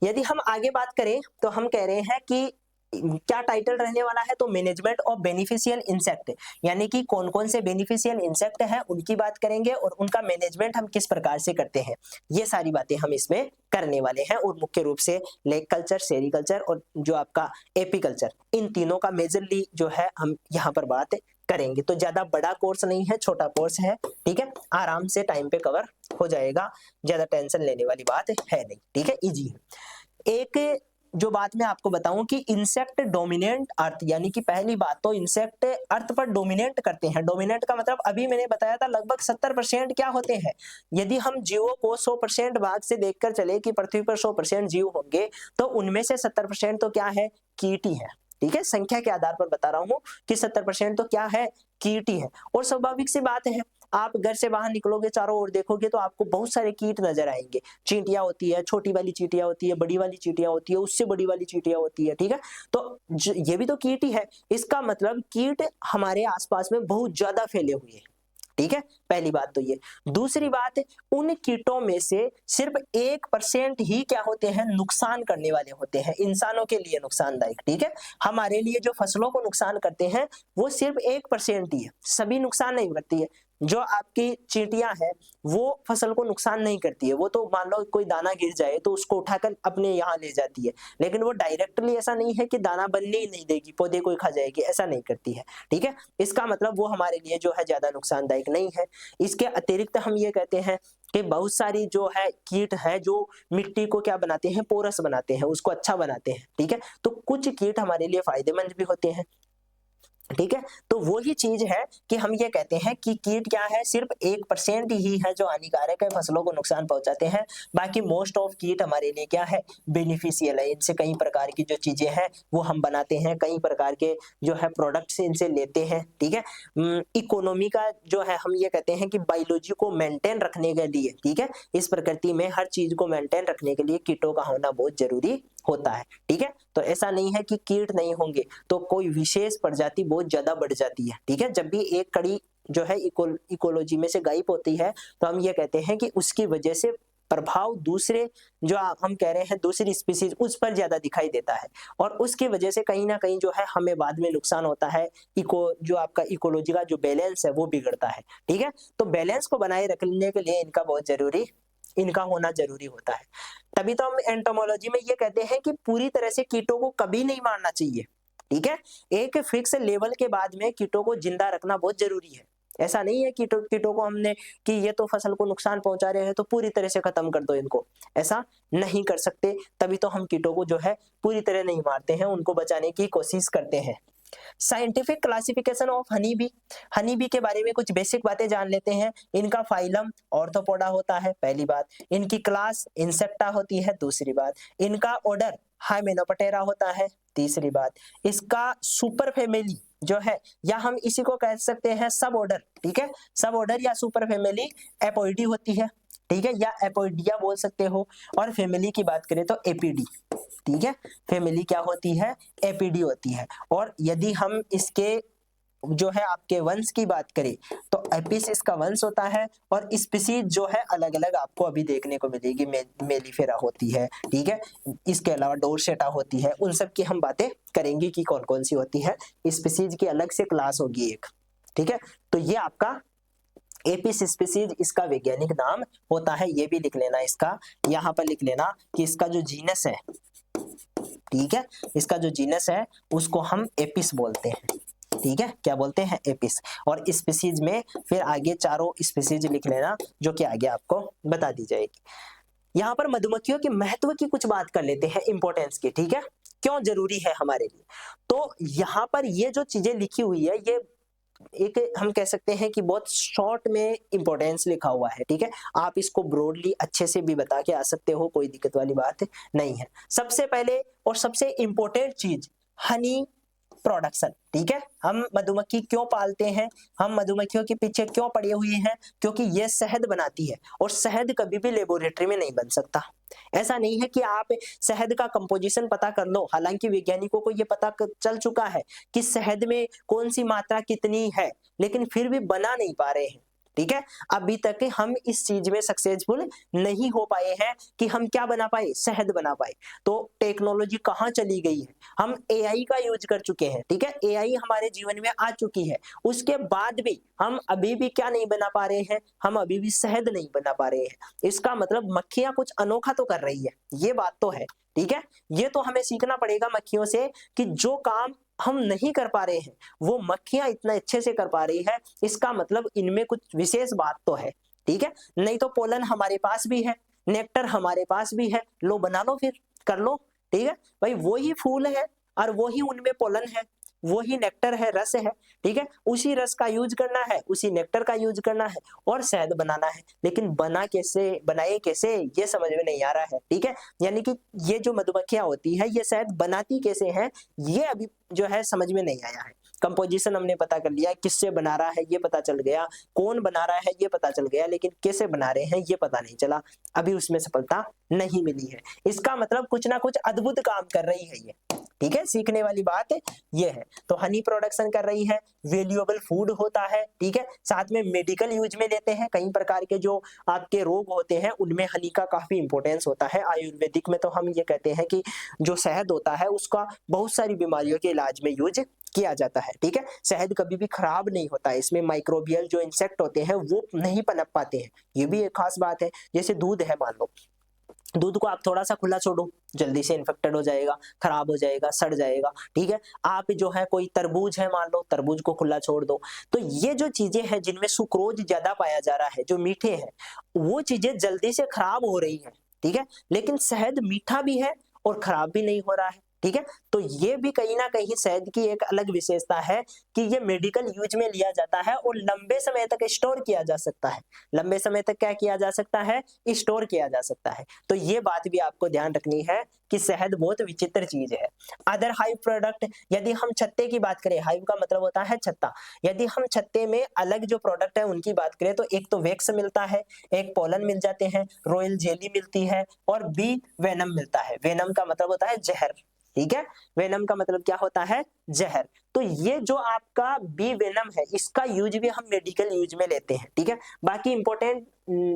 यदि हम आगे बात करें तो हम कह रहे हैं कि क्या टाइटल रहने वाला है, तो मैनेजमेंट ऑफ बेनिफिशियल इंसेक्ट, यानी कि कौन कौन से बेनिफिशियल इंसेक्ट हैं उनकी बात करेंगे और उनका मैनेजमेंट हम किस प्रकार से करते हैं, ये सारी बातें हम इसमें करने वाले हैं। और मुख्य रूप से लेक कल्चर, सेरीकल्चर और जो आपका एपीकल्चर, इन तीनों का मेजरली जो है हम यहाँ पर बात करेंगे। तो ज्यादा बड़ा कोर्स नहीं है, छोटा कोर्स है। ठीक है, आराम से टाइम पे कवर हो जाएगा, ज्यादा टेंशन लेने वाली बात है नहीं। ठीक है, इजी है। एक जो बात मैं आपको बताऊं कि इंसेक्ट डोमिनेंट अर्थ, यानी कि पहली बात तो इंसेक्ट अर्थ पर डोमिनेट करते हैं। डोमिनेट का मतलब अभी मैंने बताया था लगभग 70% क्या होते हैं। यदि हम जीवों को 100% भाग से देखकर चले कि पृथ्वी पर 100% जीव होंगे तो उनमें से 70% तो क्या है, कीट ही है। ठीक है, संख्या के आधार पर बता रहा हूं कि 70% तो क्या है, कीट ही है। और स्वाभाविक सी बात है, आप घर से बाहर निकलोगे, चारों ओर देखोगे तो आपको बहुत सारे कीट नजर आएंगे। चींटियां होती है, छोटी वाली चींटियां होती है, बड़ी वाली चींटियां होती है, उससे बड़ी वाली चींटियां होती है। ठीक है, तो ये भी तो कीट ही है। इसका मतलब कीट हमारे आसपास में बहुत ज्यादा फैले हुए हैं। ठीक है, पहली बात तो ये। दूसरी बात, उन कीटों में से सिर्फ 1% ही क्या होते हैं, नुकसान करने वाले होते हैं, इंसानों के लिए नुकसानदायक। ठीक है, हमारे लिए जो फसलों को नुकसान करते हैं वो सिर्फ 1% ही है, सभी नुकसान नहीं करती है। जो आपकी चींटियां हैं वो फसल को नुकसान नहीं करती है, वो तो मान लो कोई दाना गिर जाए तो उसको उठाकर अपने यहाँ ले जाती है, लेकिन वो डायरेक्टली ऐसा नहीं है कि दाना बनने ही नहीं देगी, पौधे को ही खा जाएगी, ऐसा नहीं करती है। ठीक है, इसका मतलब वो हमारे लिए जो है ज्यादा नुकसानदायक नहीं है। इसके अतिरिक्त हम ये कहते हैं कि बहुत सारी जो है कीट है जो मिट्टी को क्या बनाते हैं, पोरस बनाते हैं, उसको अच्छा बनाते हैं। ठीक है, तो कुछ कीट हमारे लिए फायदेमंद भी होते हैं। ठीक है, तो वो ही चीज है कि हम ये कहते हैं कि कीट क्या है, सिर्फ 1% ही है जो हानिकारक है, फसलों को नुकसान पहुंचाते हैं। बाकी मोस्ट ऑफ कीट हमारे लिए क्या है, बेनिफिशियल है। इनसे कई प्रकार की जो चीजें हैं वो हम बनाते हैं, कई प्रकार के जो है प्रोडक्ट्स इनसे लेते हैं। ठीक है, इकोनॉमी का जो है हम ये कहते हैं कि बायोलॉजी को मेंटेन रखने के लिए, ठीक है, इस प्रकृति में हर चीज को मेंटेन रखने के लिए कीटों का होना बहुत जरूरी होता है। ठीक है, तो ऐसा नहीं है कि कीट नहीं होंगे तो कोई विशेष प्रजाति बहुत ज्यादा बढ़ जाती है। ठीक है, जब भी एक कड़ी जो है इकोलॉजी में से गायब होती है तो हम ये कहते हैं कि उसकी वजह से प्रभाव दूसरे जो हम कह रहे हैं दूसरी स्पीसीज उस पर ज्यादा दिखाई देता है, और उसकी वजह से कहीं ना कहीं जो है हमें बाद में नुकसान होता है। जो आपका इकोलॉजी का जो बैलेंस है वो बिगड़ता है। ठीक है, तो बैलेंस को बनाए रखने के लिए इनका होना जरूरी होता है। तभी तो हम एंटोमोलॉजी में ये कहते हैं कि पूरी तरह से कीटों को कभी नहीं मारना चाहिए, ठीक है। एक फिक्स लेवल के बाद में कीटों को जिंदा रखना बहुत जरूरी है। ऐसा नहीं है कीटों को हमने कि ये तो फसल को नुकसान पहुंचा रहे हैं तो पूरी तरह से खत्म कर दो इनको, ऐसा नहीं कर सकते। तभी तो हम कीटों को जो है पूरी तरह नहीं मारते हैं, उनको बचाने की कोशिश करते हैं। Scientific classification of honey bee के बारे में कुछ बेसिक बातें जान लेते हैं। इनका फाइलम ऑर्थोपोडा होता है, पहली बात। इनकी क्लास इंसेक्टा होती है, दूसरी बात। इनका ऑर्डर हाइमेनोप्टेरा होता है, तीसरी बात। इसका सुपर फैमिली जो है, या हम इसी को कह सकते हैं सब ऑर्डर, ठीक है। सब ऑर्डर या सुपर फैमिली एपोइडी होती है, ठीक है, या एपोइडिया बोल सकते हो। और फैमिली की बात करें तो एपीडी, ठीक है। फैमिली क्या होती है? एपीडी होती है। और यदि हम इसके जो है आपके वंश की बात करें तो एपिस इसका वंश होता है, और स्पीसीज जो है अलग अलग आपको अभी देखने को मिलेगी। मेलिफेरा होती है, ठीक है। इसके अलावा डोरसेटा होती है। उन सब की हम बातें करेंगे कि कौन कौन सी होती है। स्पीसीज की अलग से क्लास होगी एक, ठीक है। तो ये आपका एपिस स्पीसीज इसका वैज्ञानिक नाम होता है, ये भी लिख लेना। इसका यहाँ पर लिख लेना कि इसका जो जीनस है, ठीक है, इसका जो जीनस है उसको हम एपिस बोलते हैं, ठीक है। क्या बोलते हैं? एपिस। और स्पीसीज में फिर आगे चारों स्पीसीज लिख लेना जो कि आगे आपको बता दी जाएगी। यहाँ पर मधुमक्खियों के महत्व की कुछ बात कर लेते हैं, इंपॉर्टेंस की, ठीक है, क्यों जरूरी है हमारे लिए। तो यहाँ पर ये जो चीजें लिखी हुई है, ये एक हम कह सकते हैं कि बहुत शॉर्ट में इंपॉर्टेंस लिखा हुआ है, ठीक है। आप इसको ब्रॉडली अच्छे से भी बता के आ सकते हो, कोई दिक्कत वाली बात नहीं है। सबसे पहले और सबसे इंपॉर्टेंट चीज हनी प्रोडक्शन, ठीक है। हम मधुमक्खी क्यों पालते हैं, हम मधुमक्खियों के पीछे क्यों पड़े हुए हैं? क्योंकि ये शहद बनाती है, और शहद कभी भी लेबोरेटरी में नहीं बन सकता। ऐसा नहीं है कि आप शहद का कंपोजिशन पता कर लो, हालांकि वैज्ञानिकों को ये पता चल चुका है कि शहद में कौन सी मात्रा कितनी है, लेकिन फिर भी बना नहीं पा रहे हैं, ठीक है। अभी तक हम इस चीज में सक्सेसफुल नहीं हो पाए हैं कि हम क्या बना पाए, शहद बना पाए। तो टेक्नोलॉजी कहाँ चली गई है? हम एआई का यूज कर चुके हैं, ठीक है। एआई हमारे जीवन में आ चुकी है, उसके बाद भी हम अभी भी क्या नहीं बना पा रहे हैं, हम अभी भी शहद नहीं बना पा रहे हैं। इसका मतलब मक्खियां कुछ अनोखा तो कर रही है, ये बात तो है, ठीक है। ये तो हमें सीखना पड़ेगा मक्खियों से कि जो काम हम नहीं कर पा रहे हैं वो मक्खियां इतना अच्छे से कर पा रही है, इसका मतलब इनमें कुछ विशेष बात तो है, ठीक है। नहीं तो पोलन हमारे पास भी है, नेक्टर हमारे पास भी है, लो बना लो, फिर कर लो, ठीक है भाई। वो ही फूल है और वो ही उनमें पोलन है, वो ही नेक्टर है, रस है, ठीक है। उसी रस का यूज करना है, उसी नेक्टर का यूज करना है और शहद बनाना है। लेकिन बनाए कैसे ये समझ में नहीं आ रहा है, ठीक है। यानी कि ये जो मधुमक्खियां होती है ये शहद बनाती कैसे हैं, ये अभी जो है समझ में नहीं आया है। कंपोजिशन हमने पता कर लिया, किससे बना रहा है ये पता चल गया, कौन बना रहा है ये पता चल गया, लेकिन कैसे बना रहे हैं ये पता नहीं चला, अभी उसमें सफलता नहीं मिली है। इसका मतलब कुछ ना कुछ अद्भुत काम कर रही है ये, ठीक है। सीखने वाली बात ये है। तो हनी प्रोडक्शन कर रही है, वैल्यूएबल फूड होता है, ठीक है। साथ में मेडिकल यूज में लेते हैं, कई प्रकार के जो आपके रोग होते हैं उनमें हनी का काफी इंपॉर्टेंस होता है। आयुर्वेदिक में तो हम ये कहते हैं कि जो शहद होता है उसका बहुत सारी बीमारियों के इलाज में यूज किया जाता है, ठीक है। शहद कभी भी खराब नहीं होता है, इसमें माइक्रोबियल जो इंसेक्ट होते हैं वो नहीं पनप पाते हैं, ये भी एक खास बात है। जैसे दूध है, मान लो दूध को आप थोड़ा सा खुला छोड़ो, जल्दी से इन्फेक्टेड हो जाएगा, खराब हो जाएगा, सड़ जाएगा, ठीक है। आप जो है कोई तरबूज है, मान लो तरबूज को खुला छोड़ दो, तो ये जो चीजें हैं जिनमें सुक्रोज ज्यादा पाया जा रहा है, जो मीठे हैं, वो चीजें जल्दी से खराब हो रही है, ठीक है। लेकिन शहद मीठा भी है और खराब भी नहीं हो रहा है, ठीक है। तो ये भी कहीं ना कहीं शहद की एक अलग विशेषता है कि ये मेडिकल यूज में लिया जाता है और लंबे समय तक स्टोर किया जा सकता है। लंबे समय तक क्या किया जा सकता है? स्टोर किया जा सकता है। तो ये बात भी आपको ध्यान रखनी है कि शहद बहुत विचित्र चीज है। अदर हाइव प्रोडक्ट, यदि हम छत्ते की बात करें, हाइव का मतलब होता है छत्ता, यदि हम छत्ते में अलग जो प्रोडक्ट है उनकी बात करें तो एक तो वैक्स मिलता है, एक पोलन मिल जाते हैं, रॉयल जेली मिलती है और बी वेनम मिलता है। वेनम का मतलब होता है जहर, ठीक है। वेनम का मतलब क्या होता है? जहर। तो ये जो आपका बी वेनम है इसका यूज भी हम मेडिकल यूज में लेते हैं, ठीक है। बाकी इंपॉर्टेंट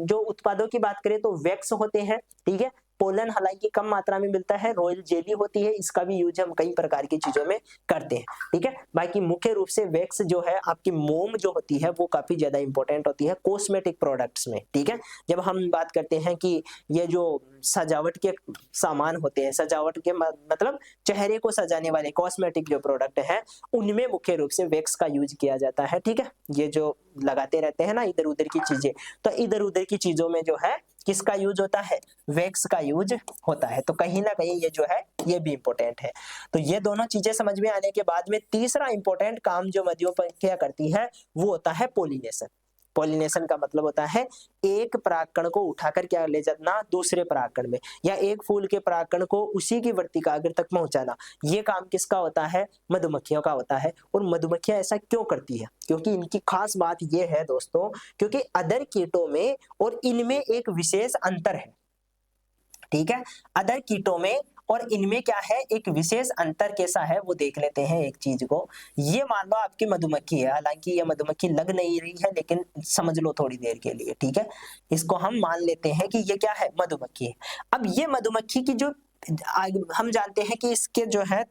जो उत्पादों की बात करें तो वैक्स होते हैं, ठीक है, पोलन हालांकि कम मात्रा में मिलता है, रॉयल जेली होती है, इसका भी यूज हम कई प्रकार की चीजों में करते हैं, ठीक है। बाकी मुख्य रूप से वैक्स जो है आपकी मोम जो होती है वो काफी ज्यादा इंपॉर्टेंट होती है कॉस्मेटिक प्रोडक्ट्स में, ठीक है। जब हम बात करते हैं कि ये जो सजावट के सामान होते हैं, सजावट के मतलब चेहरे को सजाने वाले कॉस्मेटिक जो प्रोडक्ट है उनमें मुख्य रूप से वैक्स का यूज किया जाता है, ठीक है। ये जो लगाते रहते हैं ना इधर उधर की चीजें, तो इधर उधर की चीजों में जो है किसका यूज होता है, वैक्स का यूज होता है। तो कहीं ना कहीं ये जो है ये भी इंपॉर्टेंट है। तो ये दोनों चीजें समझ में आने के बाद में तीसरा इंपॉर्टेंट काम जो मधुमक्खियां करती है वो होता है पॉलिनेशन। पॉलिनेशन का मतलब होता है एक परागकण को उठाकर क्या ले जाना दूसरे परागकण में, या एक फूल के परागकण को उसी की वर्तिकाग्र तक पहुंचाना। ये काम किसका होता है, मधुमक्खियों का होता है। और मधुमक्खियां ऐसा क्यों करती है, क्योंकि इनकी खास बात ये है दोस्तों, क्योंकि अदर कीटों में और इनमें एक विशेष अंतर है, ठीक है। अदर कीटों में और इनमें क्या है, एक विशेष अंतर कैसा है वो देख लेते हैं एक चीज को। ये मान लो आपकी मधुमक्खी है, हालांकि ये मधुमक्खी लग नहीं रही है लेकिन समझ लो थोड़ी देर के लिए, ठीक है। इसको हम मान लेते हैं कि ये क्या है, मधुमक्खी है। अब ये मधुमक्खी की जो हम जानते हैं कि इसके जो है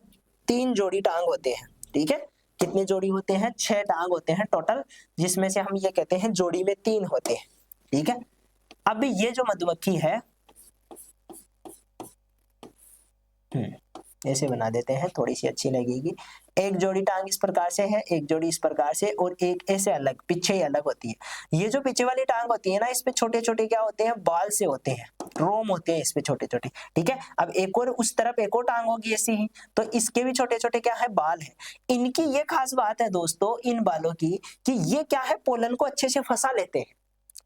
3 जोड़ी टांग होते हैं, ठीक है। कितने जोड़ी होते हैं, 6 टांग होते हैं टोटल, जिसमें से हम ये कहते हैं जोड़ी में 3 होते हैं, ठीक है। अब ये जो मधुमक्खी है ऐसे बना देते हैं, थोड़ी सी अच्छी लगेगी। एक जोड़ी टांग इस प्रकार से है, एक जोड़ी इस प्रकार से, और एक ऐसे अलग पीछे ही अलग होती है। ये जो पीछे वाली टांग होती है ना, इस पे छोटे छोटे क्या होते हैं, बाल से होते हैं, रोम होते हैं इस पे छोटे छोटे, ठीक है। अब एक और उस तरफ एक और टांग होगी ऐसी ही, तो इसके भी छोटे छोटे क्या है, बाल है। इनकी ये खास बात है दोस्तों इन बालों की, कि ये क्या है, पोलन को अच्छे से फंसा लेते हैं,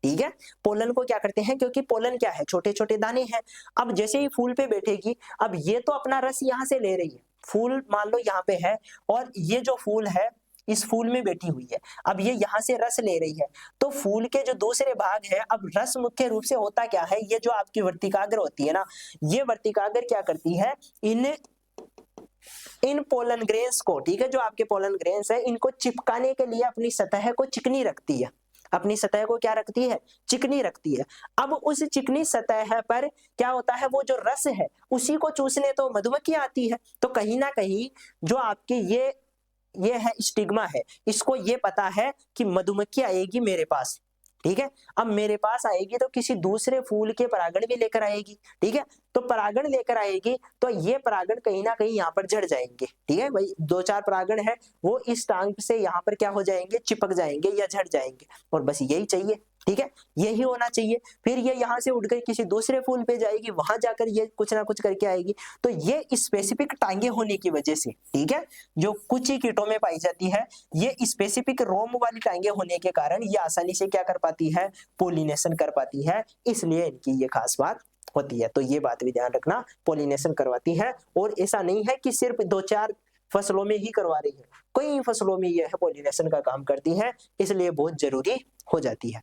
ठीक है। पोलन को क्या करते हैं, क्योंकि पोलन क्या है, छोटे छोटे दाने हैं। अब जैसे ही फूल पे बैठेगी, अब ये तो अपना रस यहाँ से ले रही है, फूल मान लो यहाँ पे है और ये जो फूल है इस फूल में बैठी हुई है, अब ये यहाँ से रस ले रही है। तो फूल के जो दूसरे भाग है, अब रस मुख्य रूप से होता क्या है, ये जो आपकी वर्तिकाग्र होती है ना, ये वर्तिकाग्र क्या करती है, इन पोलन ग्रेन्स को, ठीक है, जो आपके पोलन ग्रेन्स है इनको चिपकाने के लिए अपनी सतह को चिकनी रखती है, अपनी सतह को क्या रखती है, चिकनी रखती है। अब उस चिकनी सतह पर क्या होता है, वो जो रस है उसी को चूसने तो मधुमक्खी आती है। तो कहीं ना कहीं जो आपके ये है स्टिग्मा है, इसको ये पता है कि मधुमक्खी आएगी मेरे पास, ठीक है। अब मेरे पास आएगी तो किसी दूसरे फूल के परागण भी लेकर आएगी, ठीक है। तो परागण लेकर आएगी तो ये परागण कहीं ना कहीं यहाँ पर जड़ जाएंगे, ठीक है भाई। 2-4 परागण है वो इस टांग से यहाँ पर क्या हो जाएंगे, चिपक जाएंगे या झड़ जाएंगे, और बस यही चाहिए, ठीक है, यही होना चाहिए। फिर ये यहाँ से उड़कर किसी दूसरे फूल पे जाएगी, वहां जाकर ये कुछ ना कुछ करके आएगी। तो ये स्पेसिफिक टांगे होने की वजह से, ठीक है, जो कुछ ही कीटों में पाई जाती है, ये स्पेसिफिक रोम वाली टांगे होने के कारण ये आसानी से क्या कर पाती है, पोलिनेशन कर पाती है, इसलिए इनकी ये खास बात होती है। तो ये बात भी ध्यान रखना, पोलिनेशन करवाती है। और ऐसा नहीं है कि सिर्फ 2-4 फसलों में ही करवा रही है, कई फसलों में यह पोलिनेशन का काम करती है, इसलिए बहुत जरूरी हो जाती है,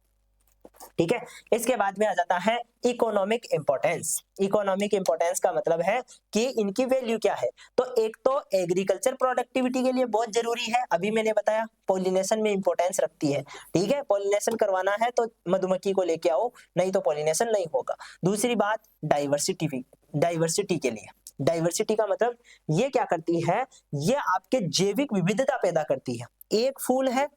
ठीक है। इसके बाद में आ जाता है इकोनॉमिक इंपॉर्टेंस। इकोनॉमिक इंपॉर्टेंस का मतलब है कि इनकी वैल्यू क्या है। तो एक तो एग्रीकल्चर प्रोडक्टिविटी के लिए बहुत जरूरी है, अभी मैंने बताया पॉलिनेशन में इंपॉर्टेंस रखती है, ठीक है। पॉलिनेशन करवाना है तो मधुमक्खी को लेके आओ, नहीं तो पॉलिनेशन नहीं होगा। दूसरी बात डाइवर्सिटी के लिए, डाइवर्सिटी का मतलब ये क्या करती है, ये आपके जैविक विविधता पैदा करती है। एक फूल है,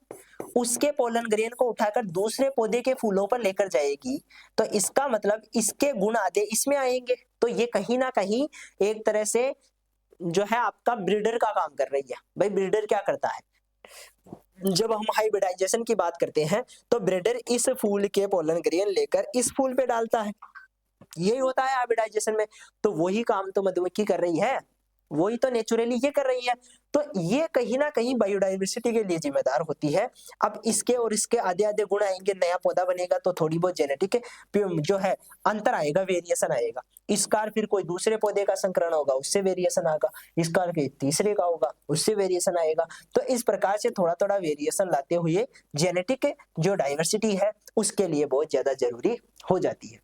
उसके पोलन ग्रेन को उठाकर दूसरे पौधे के फूलों पर लेकर जाएगी, तो इसका मतलब इसके गुण आधे इसमें आएंगे। तो ये कहीं ना कहीं एक तरह से जो है आपका ब्रीडर का काम कर रही है। भाई ब्रीडर क्या करता है, जब हम हाइब्रिडाइजेशन की बात करते हैं तो ब्रीडर इस फूल के पोलन ग्रेन लेकर इस फूल पे डालता है, यही होता है हाइब्रिडाइजेशन में। तो वही काम तो मधुमक्खी कर रही है, वही तो नेचुरली ये कर रही है। तो ये कहीं ना कहीं बायोडाइवर्सिटी के लिए जिम्मेदार होती है। अब इसके और इसके आधे आधे गुण आएंगे, नया पौधा बनेगा तो थोड़ी बहुत जेनेटिक जो है अंतर आएगा, वेरिएशन आएगा। इस कार फिर कोई दूसरे पौधे का संकरण होगा, उससे वेरिएशन आएगा, इस कार के तीसरे का होगा, उससे वेरिएशन आएगा। तो इस प्रकार से थोड़ा थोड़ा वेरिएशन लाते हुए जेनेटिक जो डाइवर्सिटी है उसके लिए बहुत ज्यादा जरूरी हो जाती है।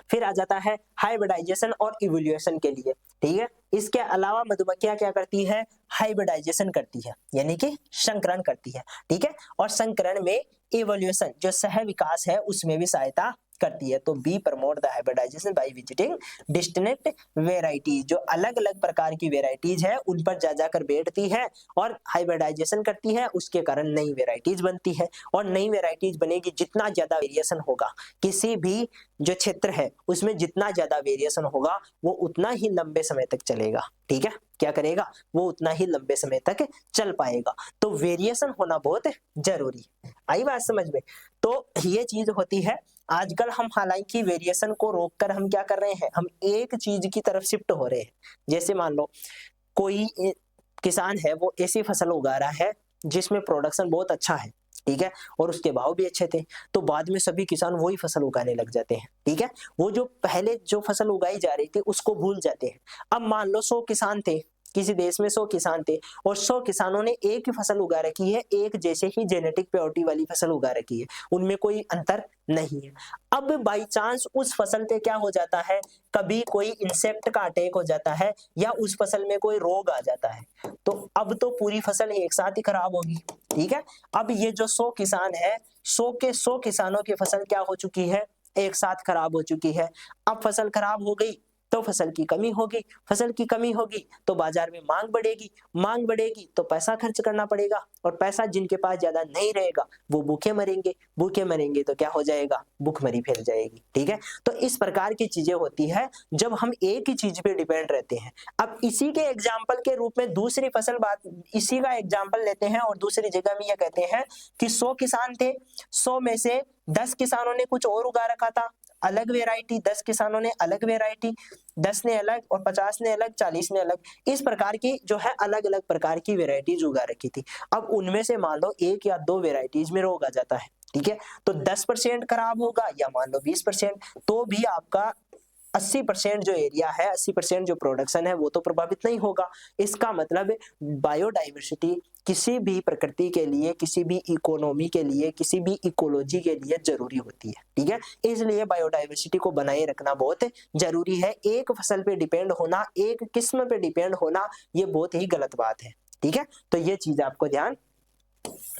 फिर आ जाता है हाइब्रिडाइजेशन और इवोल्यूशन के लिए, ठीक है। इसके अलावा मधुमक्खियां क्या करती है, हाइब्रिडाइजेशन करती है, यानी कि संकरण करती है, ठीक है। और संकरण में इवोल्यूशन जो सह विकास है उसमें भी सहायता करती है। तो bee promote the hybridization by visiting distinct varieties, जो अलग अलग प्रकार की वेराइटीज है उन पर जा जाकर बैठती है और हाइब्रिडाइजेशन करती है, उसके कारण नई वेराइटीज बनती है। और नई वेराइटीज बनेगी, जितना ज्यादा वेरिएशन होगा किसी भी जो क्षेत्र है उसमें, जितना ज्यादा वेरिएशन होगा वो उतना ही लंबे समय तक चलेगा। ठीक है, क्या करेगा, वो उतना ही लंबे समय तक चल पाएगा। तो वेरिएशन होना बहुत जरूरी है। आई बात समझ में? तो ये चीज होती है। आजकल हम हालांकि वेरिएशन को रोककर हम क्या कर रहे हैं, हम एक चीज की तरफ शिफ्ट हो रहे हैं। जैसे मान लो कोई किसान है, वो ऐसी फसल उगा रहा है जिसमें प्रोडक्शन बहुत अच्छा है, ठीक है, और उसके भाव भी अच्छे थे, तो बाद में सभी किसान वही फसल उगाने लग जाते हैं। ठीक है, वो जो पहले जो फसल उगाई जा रही थी उसको भूल जाते हैं। अब मान लो 100 किसान थे, किसी देश में 100 किसान थे और 100 किसानों ने एक ही फसल उगा रखी है, एक जैसे ही जेनेटिक प्योरिटी वाली फसल उगा रखी है, उनमें कोई अंतर नहीं है। अब बाई चांस उस फसल पे क्या हो जाता है, कभी कोई इंसेक्ट का अटैक हो जाता है या उस फसल में कोई रोग आ जाता है, तो अब तो पूरी फसल एक साथ ही खराब होगी। ठीक है, अब ये जो 100 किसान है, 100 के 100 किसानों की फसल क्या हो चुकी है, एक साथ खराब हो चुकी है। अब फसल खराब हो गई तो फसल की कमी होगी, फसल की कमी होगी तो बाजार में मांग बढ़ेगी, मांग बढ़ेगी तो पैसा खर्च करना पड़ेगा, और पैसा जिनके पास ज्यादा नहीं रहेगा वो भूखे मरेंगे, भूखे मरेंगे तो क्या हो जाएगा, भूखमरी फैल जाएगी। ठीक है, तो इस प्रकार की चीजें होती है जब हम एक ही चीज पे डिपेंड रहते हैं। अब इसी के एग्जाम्पल के रूप में दूसरी फसल बात, इसी का एग्जाम्पल लेते हैं और दूसरी जगह में ये कहते हैं कि 100 किसान थे, 100 में से 10 किसानों ने कुछ और उगा रखा था, अलग वेराइटी, 10 किसानों ने अलग वेराइटी, 10 ने अलग और 50 ने अलग, 40 ने अलग, इस प्रकार की जो है अलग अलग प्रकार की वेराइटीज उगा रखी थी। अब उनमें से मान लो 1 या 2 वेराइटीज में रोग आ जाता है, ठीक है, तो 10% खराब होगा या मान लो 20%, तो भी आपका 80% जो एरिया है, 80% जो प्रोडक्शन है वो तो प्रभावित नहीं होगा। इसका मतलब बायोडाइवर्सिटी किसी भी प्रकृति के लिए, किसी भी इकोनॉमी के लिए, किसी भी इकोलॉजी के लिए जरूरी होती है। ठीक है, इसलिए बायोडाइवर्सिटी को बनाए रखना बहुत जरूरी है। एक फसल पे डिपेंड होना, एक किस्म पे डिपेंड होना, ये बहुत ही गलत बात है। ठीक है, तो ये चीज आपको ध्यान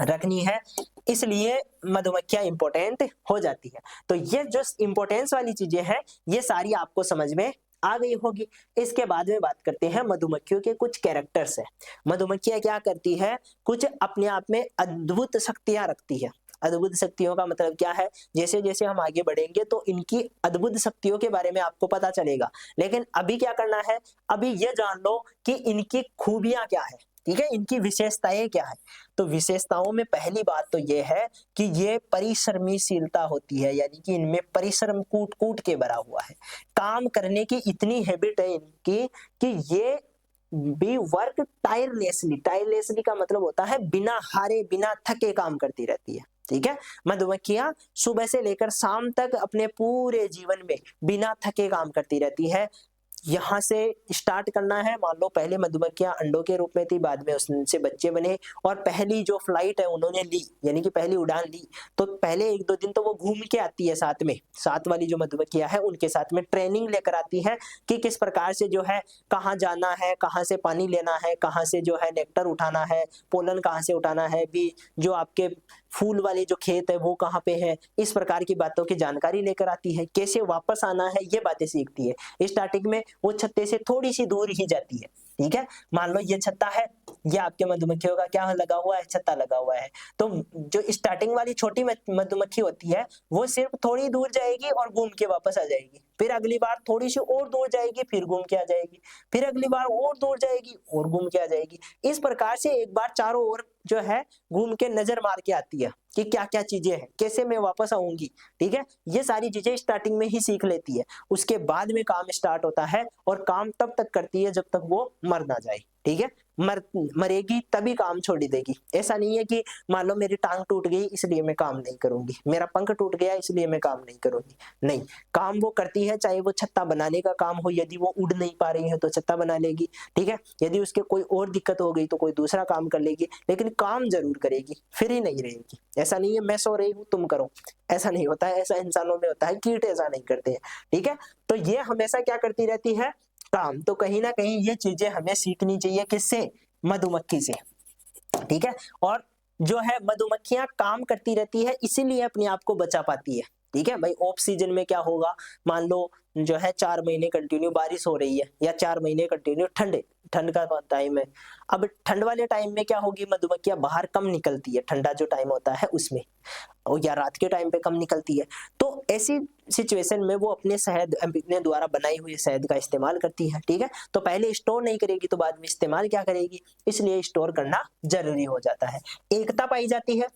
रखनी है, इसलिए मधुमक्खियां इंपॉर्टेंट हो जाती है। तो ये जो इंपॉर्टेंस वाली चीजें हैं ये सारी आपको समझ में आ गई होगी। इसके बाद में बात करते हैं मधुमक्खियों के कुछ कैरेक्टर्स है। मधुमक्खियां क्या करती है, कुछ अपने आप में अद्भुत शक्तियां रखती है। अद्भुत शक्तियों का मतलब क्या है, जैसे जैसे हम आगे बढ़ेंगे तो इनकी अद्भुत शक्तियों के बारे में आपको पता चलेगा, लेकिन अभी क्या करना है, अभी ये जान लो कि इनकी खूबियां क्या है। ठीक है, इनकी विशेषताएं क्या है। तो विशेषताओं में पहली बात तो ये है कि ये परिश्रमीशीलता होती है, यानी कि इनमें परिश्रम कूट कूट के भरा हुआ है। काम करने की इतनी हैबिट है इनकी कि ये बी वर्क टायरलेसली, टायरलेसली का मतलब होता है बिना हारे बिना थके काम करती रहती है। ठीक है, मधुमक्खियां सुबह से लेकर शाम तक अपने पूरे जीवन में बिना थके काम करती रहती है। यहाँ से स्टार्ट करना है, मान लो पहले मधुमक्खियां अंडों के रूप में थी, बाद में उससे बच्चे बने और पहली जो फ्लाइट है उन्होंने ली, यानी कि पहली उड़ान ली, तो पहले 1-2 दिन तो वो घूम के आती है, साथ में साथ वाली जो मधुमक्खियां है उनके साथ में ट्रेनिंग लेकर आती है कि किस प्रकार से जो है कहाँ जाना है, कहाँ से पानी लेना है, कहाँ से जो है नेक्टर उठाना है, पोलन कहाँ से उठाना है, भी जो आपके फूल वाले जो खेत है वो कहाँ पे है, इस प्रकार की बातों की जानकारी लेकर आती है। कैसे वापस आना है ये बातें सीखती है। स्टार्टिंग में वो छत्ते से थोड़ी सी दूर ही जाती है। ठीक है, मान लो ये छत्ता है, ये आपके मधुमक्खियों का क्या लगा हुआ है, छत्ता लगा हुआ है, तो जो स्टार्टिंग वाली छोटी मधुमक्खी होती है वो सिर्फ थोड़ी दूर जाएगी और घूम के वापस आ जाएगी, फिर अगली बार थोड़ी सी और दूर जाएगी, फिर घूम के आ जाएगी, फिर अगली बार और दूर जाएगी और घूम के आ जाएगी। इस प्रकार से एक बार चारों ओर जो है घूम के नजर मार के आती है कि क्या क्या चीजें हैं, कैसे मैं वापस आऊंगी। ठीक है, ये सारी चीजें स्टार्टिंग में ही सीख लेती है, उसके बाद में काम स्टार्ट होता है और काम तब तक करती है जब तक वो मर ना जाए। ठीक है, मरेगी तभी काम छोड़ देगी। ऐसा नहीं है कि मान लो मेरी टांग टूट गई इसलिए मैं काम नहीं करूंगी, मेरा पंख टूट गया इसलिए मैं काम नहीं करूंगी, नहीं, काम वो करती है, चाहे वो छत्ता बनाने का काम हो, यदि वो उड़ नहीं पा रही है तो छत्ता बना लेगी। ठीक है, यदि उसके कोई और दिक्कत हो गई तो कोई दूसरा काम कर लेगी, लेकिन काम जरूर करेगी, फ्री नहीं रहेगी। ऐसा नहीं है मैं सो रही हूँ तुम करो, ऐसा नहीं होता है, ऐसा इंसानों में होता है, कीट ऐसा नहीं करते हैं। ठीक है, तो ये हमेशा क्या करती रहती है, काम। तो कहीं ना कहीं ये चीजें हमें सीखनी चाहिए, किससे, मधुमक्खी से। ठीक है, और जो है मधुमक्खियां काम करती रहती है इसीलिए अपने आप को बचा पाती है। ठीक है भाई। ऑफ सीजन में क्या होगा, मान लो जो है 4 महीने कंटिन्यू बारिश हो रही है या 4 महीने कंटिन्यू ठंड का टाइम है। अब ठंड वाले टाइम में क्या होगी, मधुमक्खियां बाहर कम निकलती है, ठंडा जो टाइम होता है उसमें, और या रात के टाइम पे कम निकलती है। तो ऐसी सिचुएशन में वो अपने शहद, अपने द्वारा बनाई हुई शहद का इस्तेमाल करती है। ठीक है, तो पहले स्टोर नहीं करेगी तो बाद में इस्तेमाल क्या करेगी, इसलिए स्टोर करना जरूरी हो जाता है। एकता पाई जाती है,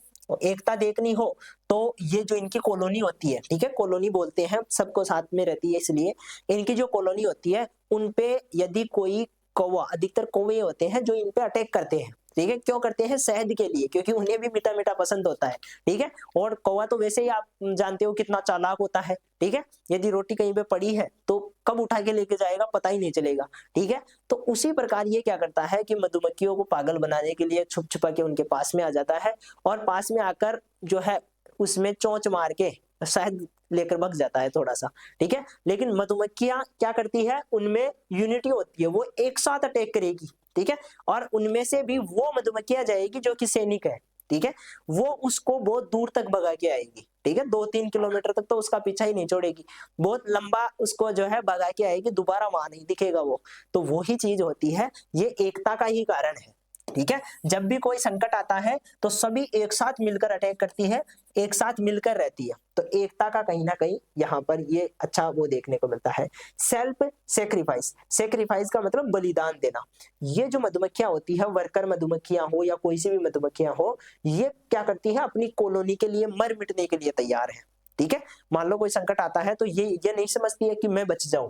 एकता देखनी हो तो ये जो इनकी कॉलोनी होती है, ठीक है, कॉलोनी बोलते हैं, सबको साथ में रहती है, इसलिए इनकी जो कॉलोनी होती है उनपे यदि कोई कौवा, अधिकतर कौवे होते हैं जो इन पे अटैक करते हैं। ठीक है, क्यों करते हैं, शहद के लिए, क्योंकि उन्हें भी मीठा मीठा पसंद होता है। ठीक है, और कौवा तो वैसे ही आप जानते हो कितना चालाक होता है। ठीक है, यदि रोटी कहीं पे पड़ी है तो कब उठा के लेके जाएगा पता ही नहीं चलेगा। ठीक है, तो उसी प्रकार ये क्या करता है कि मधुमक्खियों को पागल बनाने के लिए छुप छुपा के उनके पास में आ जाता है, और पास में आकर जो है उसमें चोंच मार के शायद लेकर भग जाता है थोड़ा सा। ठीक है, लेकिन मधुमक्खियां क्या करती है, उनमें यूनिटी होती है, वो एक साथ अटैक करेगी। ठीक है, और उनमें से भी वो मधुमक्खियां जाएगी जो कि सैनिक है। ठीक है, वो उसको बहुत दूर तक भगा के आएगी। ठीक है, 2-3 किलोमीटर तक तो उसका पीछा ही नहीं छोड़ेगी, बहुत लंबा उसको जो है भगा के आएगी, दोबारा वहां नहीं दिखेगा वो। तो वही चीज होती है, ये एकता का ही कारण है। ठीक है, जब भी कोई संकट आता है तो सभी एक साथ मिलकर अटैक करती है, एक साथ मिलकर रहती है। तो एकता का कहीं ना कहीं यहाँ पर ये अच्छा वो देखने को मिलता है। सेल्फ सेक्रीफाइस, सेक्रीफाइस का मतलब बलिदान देना। ये जो मधुमक्खियां होती है, वर्कर मधुमक्खियां हो या कोई सी भी मधुमक्खियां हो, ये क्या करती है, अपनी कॉलोनी के लिए मर मिटने के लिए तैयार है। ठीक है, मान लो कोई संकट आता है तो ये नहीं समझती है कि मैं बच जाऊं।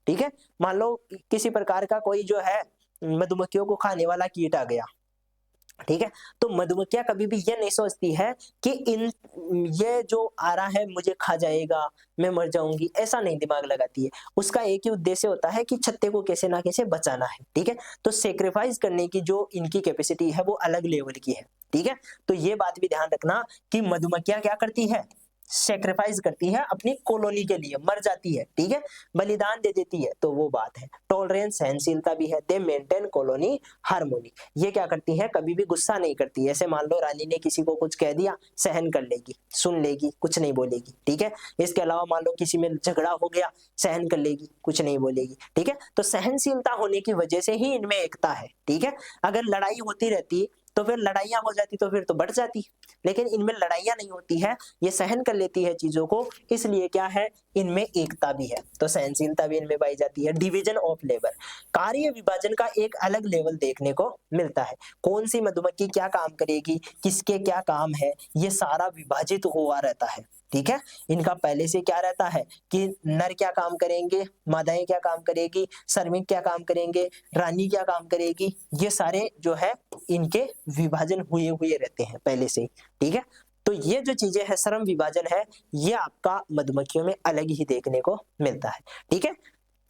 ठीक है, मान लो किसी प्रकार का कोई जो है मधुमक्खियों को खाने वाला कीट आ गया। ठीक है, तो मधुमक्खियां कभी भी ये नहीं सोचती है कि ये जो आ रहा है मुझे खा जाएगा, मैं मर जाऊंगी, ऐसा नहीं दिमाग लगाती है। उसका एक ही उद्देश्य होता है कि छत्ते को कैसे ना कैसे बचाना है। ठीक है, तो सेक्रीफाइस करने की जो इनकी कैपेसिटी है वो अलग लेवल की है। ठीक है, तो ये बात भी ध्यान रखना कि मधुमक्खियां क्या करती है, सेक्रीफाइस करती है, अपनी कॉलोनी के लिए मर जाती है। ठीक है, बलिदान दे देती है, तो वो बात है। टॉलरेंस, सहनशीलता भी है। दे मेंटेन कॉलोनी हार्मोनी, ये क्या करती है, कभी भी गुस्सा नहीं करती। ऐसे मान लो रानी ने किसी को कुछ कह दिया, सहन कर लेगी, सुन लेगी, कुछ नहीं बोलेगी। ठीक है, इसके अलावा मान लो किसी में झगड़ा हो गया, सहन कर लेगी, कुछ नहीं बोलेगी। ठीक है, तो सहनशीलता होने की वजह से ही इनमें एकता है। ठीक है, अगर लड़ाई होती रहती तो फिर लड़ाइयां हो जाती तो फिर तो बढ़ जाती, लेकिन इनमें लड़ाइयां नहीं होती है, ये सहन कर लेती है चीजों को, इसलिए क्या है, इनमें एकता भी है। तो सहनशीलता भी इनमें पाई जाती है। डिवीजन ऑफ लेबर, कार्य विभाजन का एक अलग लेवल देखने को मिलता है। कौन सी मधुमक्खी क्या काम करेगी, किसके क्या काम है, ये सारा विभाजित हुआ रहता है। ठीक है, इनका पहले से क्या रहता है कि नर क्या काम करेंगे, मादाएं क्या काम करेगी, श्रमिक क्या काम करेंगे, रानी क्या काम करेगी, ये सारे जो है इनके विभाजन हुए हुए रहते हैं पहले से ही। ठीक है, तो ये जो चीजें है, श्रम विभाजन है, ये आपका मधुमक्खियों में अलग ही देखने को मिलता है। ठीक है,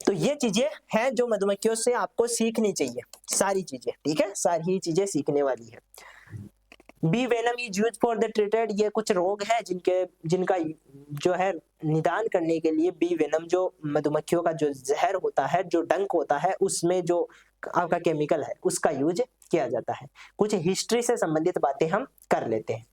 तो ये चीजें हैं जो मधुमक्खियों से आपको सीखनी चाहिए, सारी चीजें। ठीक है, सारी चीजें सीखने वाली है। Bee venom is use for the treated, ये कुछ रोग है जिनका जो है निदान करने के लिए बी वेनम, जो मधुमक्खियों का जो जहर होता है, जो डंक होता है, उसमें जो आपका केमिकल है उसका यूज किया जाता है। कुछ हिस्ट्री से संबंधित बातें हम कर लेते हैं।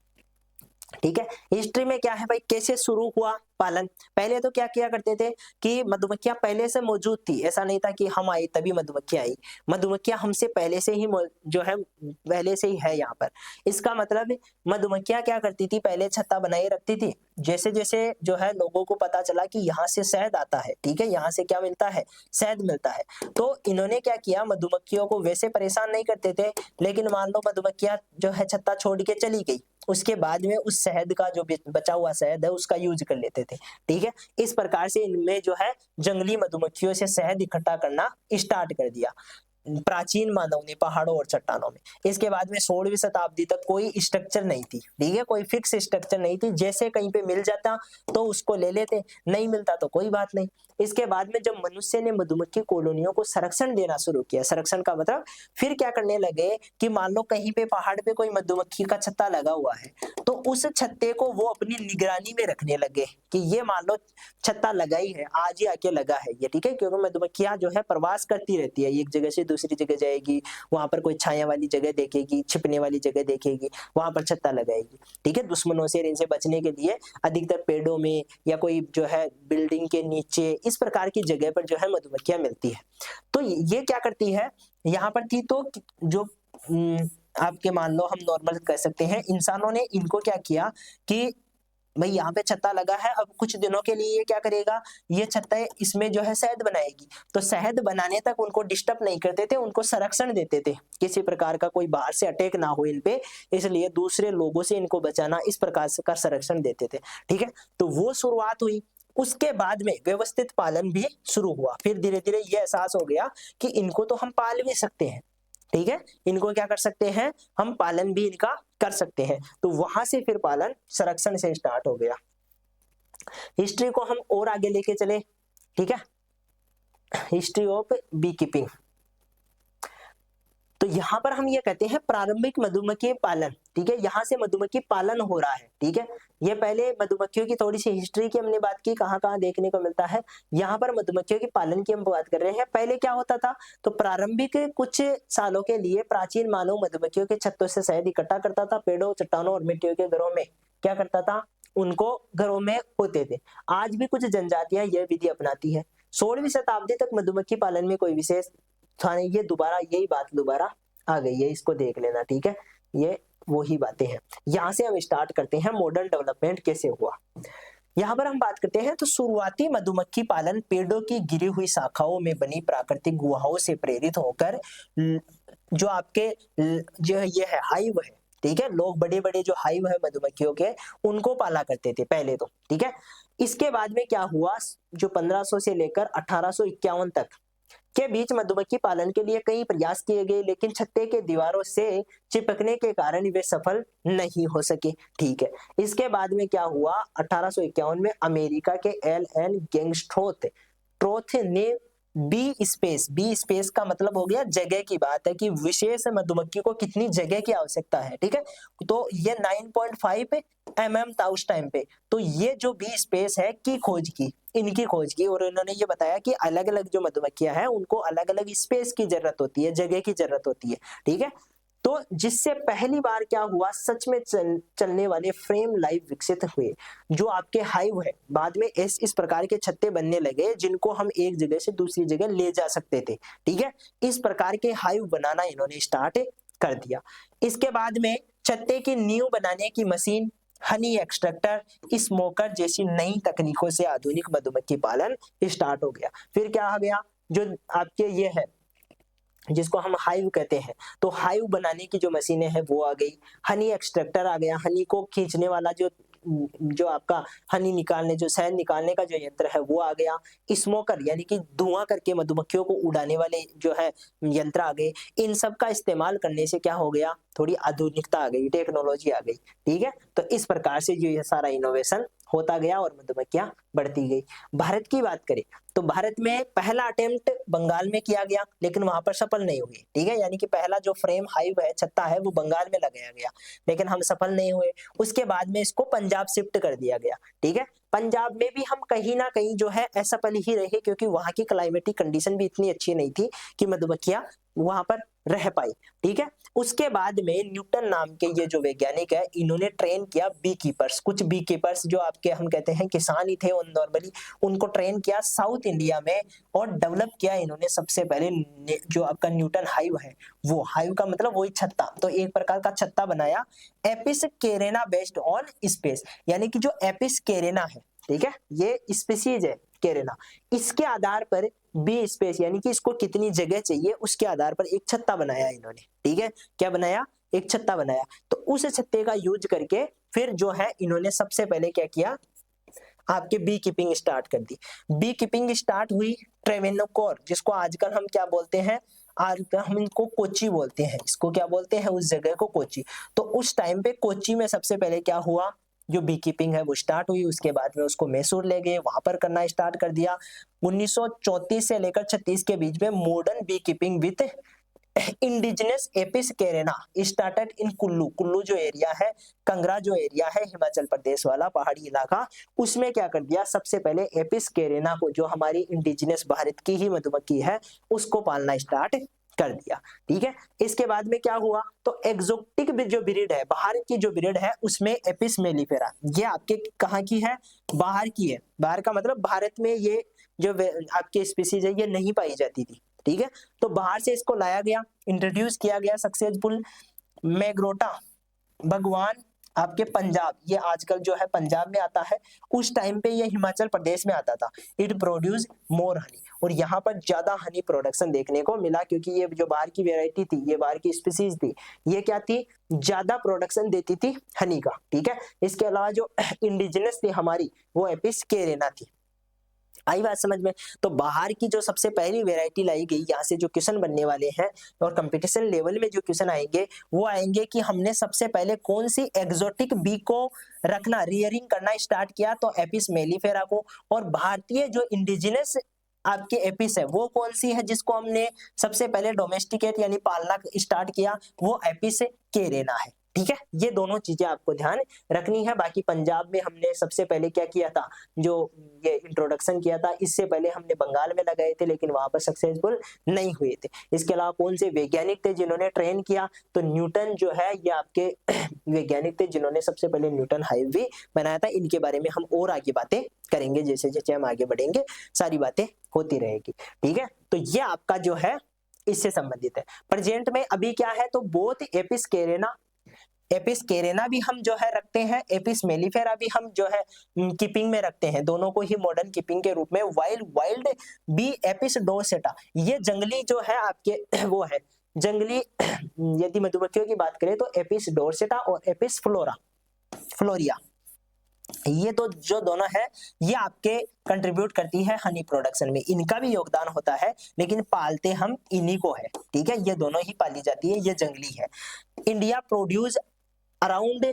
ठीक है, हिस्ट्री में क्या है भाई, कैसे शुरू हुआ पालन। पहले तो क्या किया करते थे कि मधुमक्खियां पहले से मौजूद थी, ऐसा नहीं था कि हम आए तभी मधुमक्खियां आई। मधुमक्खियां हमसे पहले से ही जो है पहले से ही है यहाँ पर। इसका मतलब मधुमक्खियां क्या करती थी, पहले छत्ता बनाए रखती थी। जैसे जैसे जो है लोगों को पता चला कि यहाँ से शहद आता है, ठीक है, यहाँ से क्या मिलता है, शहद मिलता है, तो इन्होंने क्या किया, मधुमक्खियों को वैसे परेशान नहीं करते थे, लेकिन मान लो मधुमक्खियां जो है छत्ता छोड़ के चली गई, उसके बाद में उस शहद का जो बचा हुआ शहद है उसका यूज कर लेते थे। ठीक है, इस प्रकार से इनमें जो है जंगली मधुमक्खियों से शहद इकट्ठा करना स्टार्ट कर दिया प्राचीन मानव ने पहाड़ों और चट्टानों में। इसके बाद में 16वीं शताब्दी तक कोई स्ट्रक्चर नहीं थी। ठीक है, कोई फिक्स स्ट्रक्चर नहीं थी, जैसे कहीं पे मिल जाता तो उसको ले लेते, नहीं मिलता तो कोई बात नहीं। इसके बाद में जब मनुष्य ने मधुमक्खी कॉलोनियों को संरक्षण देना शुरू किया, संरक्षण का मतलब फिर क्या करने लगे कि मान लो कहीं पे पहाड़ पे कोई मधुमक्खी का छत्ता लगा हुआ है, तो उस छत्ते को वो अपनी निगरानी में रखने लगे कि ये मान लो छत्ता लगा ही है, आज ही आके लगा है ये। ठीक है, क्योंकि मधुमक्खियां जो है प्रवास करती रहती है एक जगह से दूसरी जगह जाएगी, वहां पर कोई छाया वाली जगह देखेगी, छिपने वाली जगह देखेगी, वहां पर छत्ता लगाएगी। ठीक है, दुश्मनों से इनसे बचने के लिए अधिकतर पेड़ों में या कोई जो है बिल्डिंग के नीचे इस प्रकार की जगह पर जो है मधुमक्खियां मिलती है। तो ये क्या करती है, यहाँ पर थी तो जो आपके मान लो हम नॉर्मल कह सकते हैं, इंसानों ने इनको क्या किया कि भाई यहाँ पे छत्ता लगा है, अब कुछ दिनों के लिए ये क्या करेगा, ये छत्ता इसमें जो है शहद बनाएगी। तो शहद बनाने तक उनको डिस्टर्ब नहीं करते थे, उनको संरक्षण देते थे, किसी प्रकार का कोई बाहर से अटैक ना हो इन पे, इसलिए दूसरे लोगों से इनको बचाना, इस प्रकार का संरक्षण देते थे। ठीक है, तो वो शुरुआत हुई। उसके बाद में व्यवस्थित पालन भी शुरू हुआ। फिर धीरे धीरे ये एहसास हो गया कि इनको तो हम पाल भी सकते हैं। ठीक है, इनको क्या कर सकते हैं, हम पालन भी इनका कर सकते हैं। तो वहां से फिर पालन संरक्षण से स्टार्ट हो गया। हिस्ट्री को हम और आगे लेके चले। ठीक है, हिस्ट्री ऑफ बी कीपिंग। तो यहां पर हम ये कहते हैं प्रारंभिक मधुमक्खी पालन। ठीक है, यहां से मधुमक्खी पालन हो रहा है। ठीक है, ये पहले मधुमक्खियों की थोड़ी सी हिस्ट्री की हमने बात की, कहां कहां देखने को मिलता है। यहाँ पर मधुमक्खियों के पालन की हम बात कर रहे हैं। पहले क्या होता था, तो प्रारंभिक कुछ सालों के लिए प्राचीन मानव मधुमक्खियों के छत्तों से शहद इकट्ठा करता था, पेड़ों, चट्टानों और मिट्टियों के घरों में क्या करता था, उनको घरों में होते थे। आज भी कुछ जनजातियां यह विधि अपनाती है। 16वीं शताब्दी तक मधुमक्खी पालन में कोई विशेष था नहीं। ये दोबारा यही बात दोबारा आ गई है, इसको देख लेना। ठीक है, ये वही बातें हैं। यहां से हम स्टार्ट करते हैं मॉडर्न डेवलपमेंट कैसे हुआ। यहाँ पर हम बात करते हैं तो शुरुआती मधुमक्खी पालन पेड़ों की गिरी हुई शाखाओं में बनी प्राकृतिक गुहाओं से प्रेरित होकर जो आपके जो ये है हाइव है। ठीक है, लोग बड़े बड़े जो हाइव है मधुमक्खियों के, उनको पाला करते थे पहले तो। ठीक है, इसके बाद में क्या हुआ, जो 1500 से लेकर 1851 तक के बीच मधुमक्खी पालन के लिए कई प्रयास किए गए, लेकिन छत्ते के दीवारों से चिपकने के कारण वे सफल नहीं हो सके। ठीक है, इसके बाद में क्या हुआ, 1851 में अमेरिका के एल.एन. गैंगस्ट्रोथ ने बी स्पेस का मतलब हो गया जगह की बात है कि विशेष मधुमक्खी को कितनी जगह की आवश्यकता है। ठीक है, तो ये 9.5 mm था उस टाइम पे। तो ये जो बी स्पेस है की खोज की, इनकी खोज की, और इन्होंने ये बताया कि अलग अलग जो मधुमक्खियां हैं उनको अलग अलग स्पेस की जरूरत होती है, जगह की जरूरत होती है। ठीक है, तो जिससे पहली बार क्या हुआ, सच में चलने वाले फ्रेम लाइव विकसित हुए, जो आपके हाइव है। बाद में इस प्रकार के छत्ते बनने लगे जिनको हम एक जगह से दूसरी जगह ले जा सकते थे। ठीक है, इस प्रकार के हाइव बनाना इन्होंने स्टार्ट कर दिया। इसके बाद में छत्ते की नींव बनाने की मशीन, हनी एक्सट्रैक्टर, स्मोकर जैसी नई तकनीकों से आधुनिक मधुमक्खी पालन स्टार्ट हो गया। फिर क्या आ गया, जो आपके ये है जिसको हम हाइव कहते हैं, तो हाइव बनाने की जो मशीनें हैं वो आ गई। हनी एक्सट्रैक्टर आ गया, हनी को खींचने वाला जो आपका हनी निकालने, जो शहद निकालने का जो यंत्र है वो आ गया। स्मोकर यानी कि धुआं करके मधुमक्खियों को उड़ाने वाले जो है यंत्र आ गए। इन सब का इस्तेमाल करने से क्या हो गया, थोड़ी आधुनिकता आ गई, टेक्नोलॉजी आ गई। ठीक है, तो इस प्रकार से जो ये सारा इनोवेशन होता गया और मधुमक्खियां बढ़ती गई। भारत की बात करें तो भारत में पहला अटेम्प्ट बंगाल में किया गया, लेकिन वहां पर सफल नहीं हुई। ठीक है, यानी कि पहला जो फ्रेम हाइव है, छत्ता है, वो बंगाल में लगाया गया, लेकिन हम सफल नहीं हुए। उसके बाद में इसको पंजाब शिफ्ट कर दिया गया। ठीक है, पंजाब में भी हम कहीं ना कहीं जो है असफल ही रहे, क्योंकि वहां की क्लाइमेटिक कंडीशन भी इतनी अच्छी नहीं थी कि मधुमक्खियां वहां पर रह पाई। ठीक है, उसके बाद में न्यूटन नाम के ये जो वैज्ञानिक है, इन्होंने ट्रेन किया बी कीपर्स। कुछ बी कीपर्स जो आपके हम कहते हैं किसान ही थे नॉर्मली, उनको ट्रेन किया साउथ इंडिया में और डेवलप किया इन्होंने सबसे पहले जो आपका न्यूटन हाइव है, वो हाइव का मतलब वही छत्ता, तो एक प्रकार का छत्ता बनाया Apis Carena based on space. यानी कि जो एपिस केरेना है, ठीक है, ये स्पीशीज है केरेना, इसके आधार पर बी स्पेस यानी कि इसको कितनी जगह चाहिए उसके आधार पर एक छत्ता बनाया इन्होंने। ठीक है, क्या बनाया, एक छत्ता बनाया। तो उस छत्ते का यूज करके फिर जो है इन्होंने सबसे पहले क्या किया, आपके बी कीपिंग स्टार्ट कर दी। बी कीपिंग स्टार्ट हुई ट्रेवेनकोर, जिसको आजकल हम क्या बोलते हैं, आज हम इनको कोची बोलते हैं, इसको क्या बोलते हैं, उस जगह को कोची। तो उस टाइम पे कोची में सबसे पहले क्या हुआ, जो बी कीपिंग है वो स्टार्ट हुई। उसके बाद में उसको मैसूर ले गए, वहां पर करना स्टार्ट कर दिया। 1934 से लेकर 36 के बीच में modern bee keeping with indigenous Apis cerana started in Kullu. Kullu जो एरिया है, कंगरा जो एरिया है हिमाचल प्रदेश वाला पहाड़ी इलाका, उसमें क्या कर दिया, सबसे पहले एपिस केरेना को, जो हमारी इंडिजिनस भारत की ही मधुमक्खी है, उसको पालना स्टार्ट कर दिया। ठीक है, इसके बाद में क्या हुआ, तो एक्सोटिक जो ब्रीड है, बाहर की जो ब्रीड है उसमें एपिस मेलिफेरा, ये आपके कहाँ की है, बाहर की है। बाहर का मतलब भारत में ये जो आपके स्पीसीज है ये नहीं पाई जाती थी। ठीक है, तो बाहर से इसको लाया गया, इंट्रोड्यूस किया गया सक्सेसफुल। मैग्रोटा भगवान आपके पंजाब, ये आजकल जो है पंजाब में आता है, उस टाइम पे ये हिमाचल प्रदेश में आता था। इट प्रोड्यूस मोर हनी, और यहाँ पर ज्यादा हनी प्रोडक्शन देखने को मिला, क्योंकि ये जो बाहर की वेराइटी थी, ये बाहर की स्पीसीज थी, ये क्या थी, ज्यादा प्रोडक्शन देती थी हनी का। ठीक है, इसके अलावा जो इंडिजिनस थी हमारी, वो एपिस केरेना थी। आई बात समझ में। तो बाहर की जो सबसे पहली वैरायटी लाई गई, यहाँ से जो क्वेश्चन बनने वाले हैं और कंपटीशन लेवल में जो क्वेश्चन आएंगे वो आएंगे कि हमने सबसे पहले कौन सी एग्जोटिक बी को रखना, रियरिंग करना स्टार्ट किया, तो एपिस मेलिफेरा को। और भारतीय जो इंडिजिनस आपके एपिस है वो कौन सी है जिसको हमने सबसे पहले डोमेस्टिकेट यानी पालना स्टार्ट किया, वो एपिस केरेना है। ठीक है, ये दोनों चीजें आपको ध्यान रखनी है। बाकी पंजाब में हमने सबसे पहले क्या किया था, जो ये इंट्रोडक्शन किया था, इससे पहले हमने बंगाल में लगाए थे, लेकिन वहां पर सक्सेसफुल नहीं हुए थे। इसके अलावा कौन से वैज्ञानिक थे जिन्होंने ट्रेन किया, तो न्यूटन जो है ये आपके वैज्ञानिक थे जिन्होंने सबसे पहले न्यूटन हाईवे बनाया था। इनके बारे में हम और आगे बातें करेंगे, जैसे जैसे हम आगे बढ़ेंगे सारी बातें होती रहेगी। ठीक है, तो ये आपका जो है इससे संबंधित है। प्रेजेंट में अभी क्या है, तो बोथ एपिस केरेना भी हम जो है रखते हैं, एपिस मेलिफेरा भी हम जो है कीपिंग में रखते हैं, दोनों को ही मॉडर्न कीपिंग के रूप में। वाइल्ड बी एपिस डोर्सेटा, ये जंगली जो है आपके वो है जंगली यदि मधुमक्खियों की बात करें तो एपिस डोर्सेटा और एपिस फ्लोरिया, ये तो जो दोनों है ये आपके कंट्रीब्यूट करती है हनी प्रोडक्शन में, इनका भी योगदान होता है, लेकिन पालते हम इन्हीं को है। ठीक है, ये दोनों ही पाली जाती है, ये जंगली है। India produce around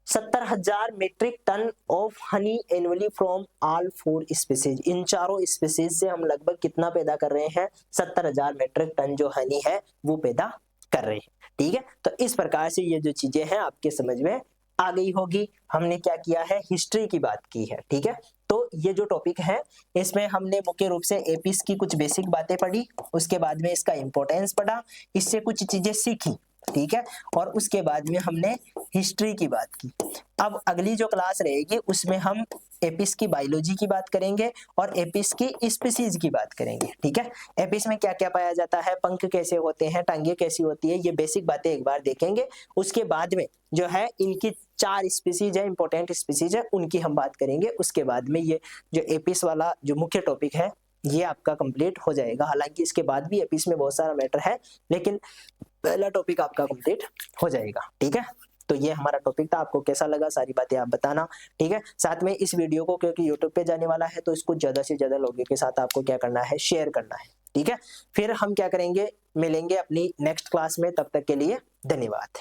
70,000 metric ton of honey annually from all 4 species. इन चारों स्पीसीज से हम लगभग कितना पैदा कर रहे हैं, 70,000 मेट्रिक टन जो हनी है वो पैदा कर रहे हैं। ठीक है, तो इस प्रकार से ये जो चीजें हैं आपके समझ में आ गई होगी। हमने क्या किया है, हिस्ट्री की बात की है। ठीक है, तो ये जो टॉपिक है इसमें हमने मुख्य रूप से एपिस की कुछ बेसिक बातें पढ़ी, उसके बाद में इसका इंपॉर्टेंस पढ़ा, इससे कुछ चीजें सीखी। ठीक है, और उसके बाद में हमने हिस्ट्री की बात की। अब अगली जो क्लास रहेगी उसमें हम एपिस की बायोलॉजी की बात करेंगे और एपिस की स्पीसीज की बात करेंगे। ठीक है, एपिस में क्या क्या पाया जाता है, पंख कैसे होते हैं, टांगे कैसी होती है, ये बेसिक बातें एक बार देखेंगे। उसके बाद में जो है इनकी 4 स्पीसीज है, इंपॉर्टेंट स्पीसीज है, उनकी हम बात करेंगे। उसके बाद में ये जो एपिस वाला जो मुख्य टॉपिक है ये आपका कंप्लीट हो जाएगा। हालांकि इसके बाद भी एपिस में बहुत सारा मैटर है, लेकिन पहला टॉपिक आपका कंप्लीट हो जाएगा। ठीक है, तो ये हमारा टॉपिक था। आपको कैसा लगा सारी बातें आप बताना। ठीक है, साथ में इस वीडियो को, क्योंकि यूट्यूब पे जाने वाला है, तो इसको ज्यादा से ज्यादा लोगों के साथ आपको क्या करना है, शेयर करना है। ठीक है, फिर हम क्या करेंगे, मिलेंगे अपनी नेक्स्ट क्लास में, तब तक के लिए धन्यवाद।